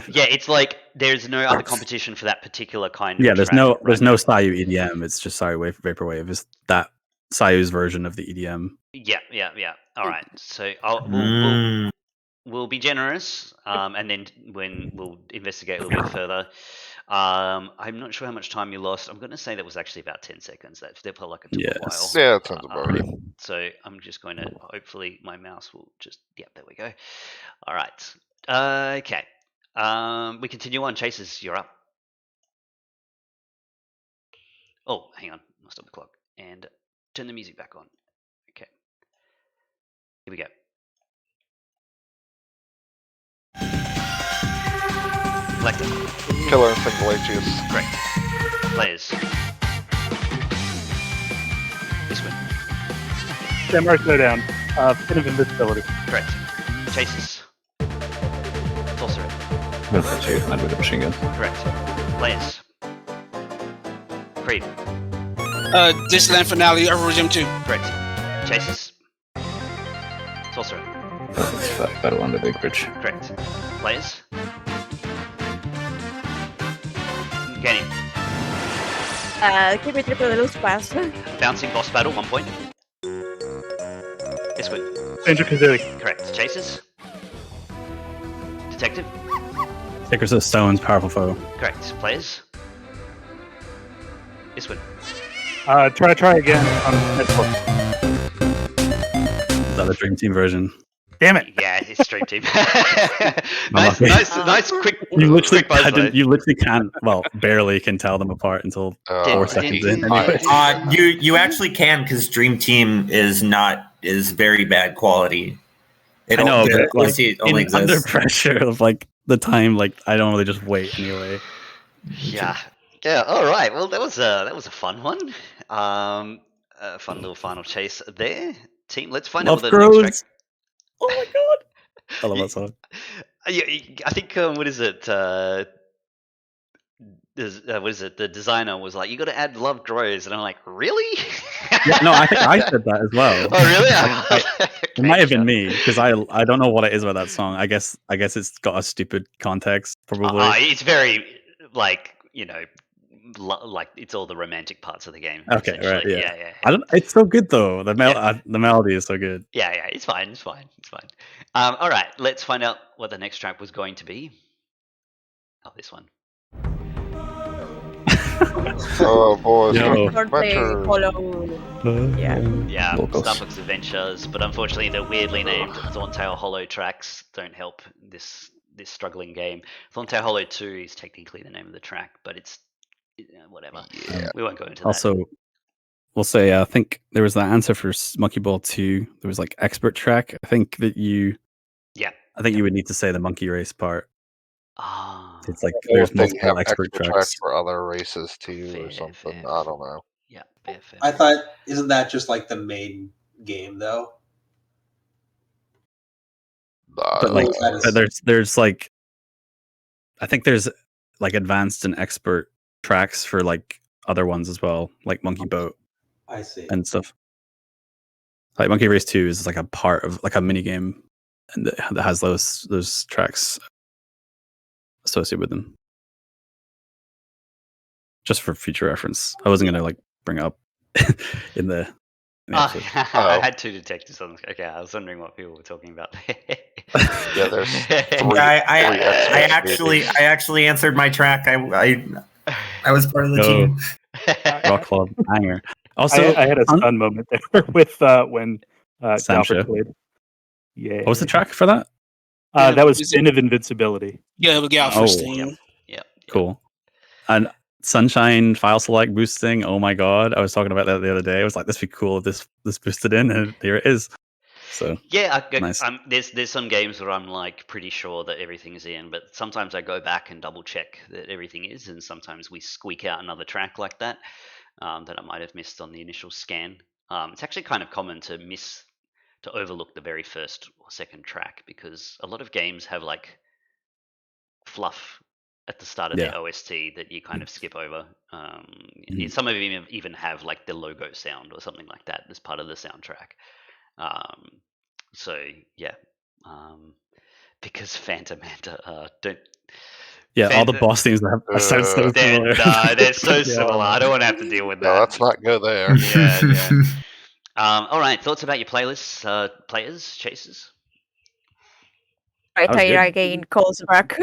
Yeah, it's like there's no other competition for that particular kind of yeah, there's track, no right? Sayu EDM. It's just Sayu Vaporwave. Is that Sayu's version of the E EDM? Yeah. All right. So we'll be generous, and then when we'll investigate a little bit further. I'm not sure how much time you lost. I'm going to say that was actually about 10 seconds. That felt like it took a while. Yeah, that sounds about right. So I'm just going to, hopefully my mouse will just, yeah, there we go. All right. Okay. We continue on. Chasers, you're up. Oh, hang on. I'll stop the clock and turn the music back on. Okay. Here we go. Collector. Killer and Single Ages. Correct. Players. This one. Samurai Showdown. Pin of Invisibility. Correct. Chasers. Sorcerer. That's it, and with the machine gun. Correct. Players. Creed. Disneyland Finale of Regime 2. Correct. Chasers. Sorcerer. That's Battle on the Big Bridge. Correct. Players. Game. Keep it triple the loose pass. Bouncing boss battle, 1 point. This one. Banjo Kazooie. Correct. Chasers. Detective. Stickers of Stone's Powerful Foe. Correct. Players. This one. Try again on Netflix. Is that the Dream Team version? Damn it! Yeah, it's Stream Team. nice, quick. You literally, quick buzz there. you literally can't, well, barely can tell them apart until 4 seconds in. Anyway. You actually can because Dream Team is very bad quality. I know, but like, it only under exists. pressure of like the time, like I don't really just wait anyway. Yeah. All right. Well, that was a fun one. A fun little final chase there, team. Let's find out Love what the next grows. track. Oh my god! I love that song. Yeah, I think what is it? What is it? The designer was like, "You got to add Love Grows," and I'm like, "Really?" Yeah, no, I think I said that as well. Oh, really? It might have been me because I don't know what it is about that song. I guess it's got a stupid context probably. It's very like like it's all the romantic parts of the game. Okay, right, essentially. yeah. Yeah. I don't. It's so good though. The Yeah. the melody is so good. Yeah, it's fine. It's fine. All right, let's find out what the next track was going to be. Oh, this one. Oh boy, Yo. Adventure. Yeah, Locals. Star Fox Adventures, but unfortunately the weirdly named Thorntail Hollow tracks don't help this struggling game. Thorntail Hollow 2 is technically the name of the track, but it's whatever. Yeah. We won't go into that. Also, we'll say I think there was that answer for Monkey Ball 2. There was like expert track. I think that you. Yeah. I think you would need to say the monkey race part. Ah, It's like Or there's if they multiple have expert extra tracks. for other races too, Fair, or something. fair. I don't know. Yeah, fair. I thought, isn't that just like the main game though? But like, that is- but there's like, I think there's like advanced and expert tracks for like other ones as well, like Monkey Boat I see. and stuff. Like Monkey Race 2 is like a part of like a mini game, and that has those tracks associated with them. Just for future reference, I wasn't gonna like bring it up in the. episode. I had two detectives on. Okay, I was wondering what people were talking about. Yeah, there's I actually answered my track. I was part of the team. Rock Club Hanger. Also, I had a stun moment there with when Sancho. Galford played. Yeah. What was the track for that? That was Sin of Invincibility. Yeah, we got first thing. Yep. Cool. And Sunshine file select boosting. Oh my god, I was talking about that the other day. I was like, this would be cool if this boosted in, and here it is. So yeah, nice. There's some games where I'm like pretty sure that everything's in, but sometimes I go back and double check that everything is, and sometimes we squeak out another track like that that I might have missed on the initial scan. It's actually kind of common to overlook the very first or second track because a lot of games have like fluff at the start of their OST that you kind of skip over. Some of them even have like the logo sound or something like that as part of the soundtrack. So yeah, because Phantom Manta don't. Yeah, all the boss themes sound so similar. They're so similar. I don't want to have to deal with that. No, let's not go there. Yeah. All right, thoughts about your playlists, players, chasers? Right, I again calls back.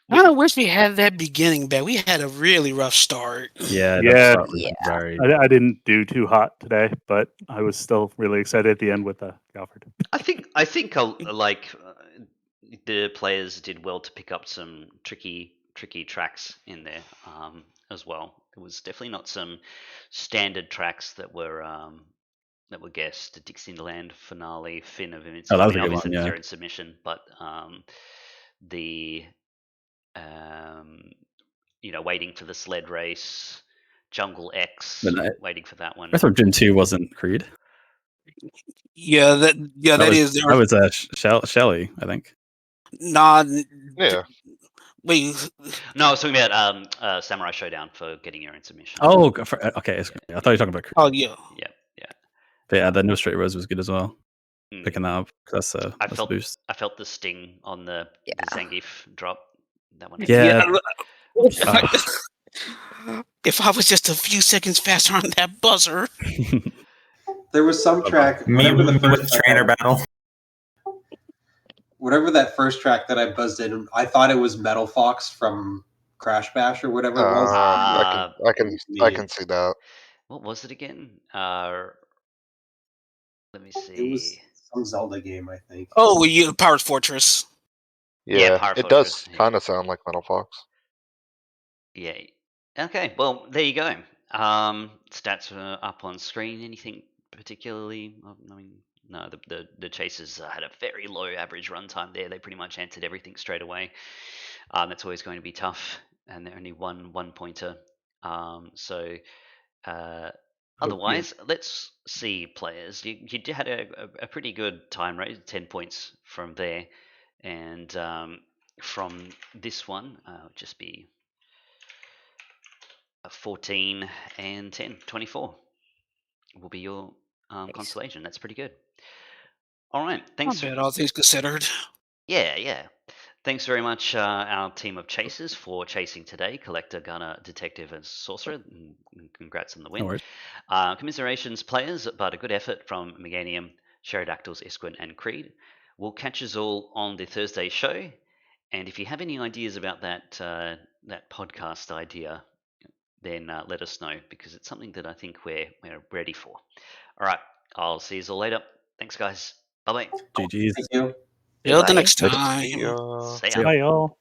I don't wish we had that beginning back. We had a really rough start. Yeah. I didn't do too hot today, but I was still really excited at the end with Galford. I think like the players did well to pick up some tricky tracks in there as well. There was definitely not some standard tracks that were guessed. The Dixieland finale, Finn of Invincibility. Oh, that was a good one, yeah. Zero in submission, but the waiting for the sled race, Jungle X, waiting for that one. I thought Gen 2 wasn't Creed. Yeah, that is. That was Shelly, I think. Nah. Yeah. Wait. No, I was talking about Samurai Showdown for getting your own submission. Oh, okay. I thought you were talking about Creed. Oh yeah. But yeah, the No Straight Rose was good as well. Picking that up. That's a boost. I felt the sting on the Zangief drop. That one. Yeah. If I was just a few seconds faster on that buzzer. There was some track. Whatever the first trainer battle. Whatever that first track that I buzzed in, I thought it was Metal Fox from Crash Bash or whatever it was. I can see that. What was it again? Let me see. It was some Zelda game, I think. Oh, Power Fortress. Yeah, Power it Fortress, does kind of sound like Metal Fox. Yeah. Okay. Well, there you go. Stats are up on screen. Anything particularly? I mean, no. The chasers had a very low average runtime there. They pretty much answered everything straight away. That's always going to be tough, and they're only one pointer. Otherwise, let's see, players. You had a pretty good time rate, 10 points from there. And from this one, it'll just be a 14 and 10, 24 will be your Nice. constellation. That's pretty good. All right, Not thanks. bad, all things considered. Yeah. Thanks very much, our team of chasers, for chasing today. Collector, Gunner, Detective, and Sorcerer. And congrats on the No win. worries. Commiserations, players, but a good effort from Meganium, Pterodactyls, Isquin, and Creed. We'll catch us all on the Thursday show. And if you have any ideas about that that podcast idea, then let us know, because it's something that I think we're ready for. All right, I'll see you all later. Thanks, guys. Bye bye. GG's. Thank you. Till the Goodbye. next Later. time. See ya. See See ya. ya. Bye, all.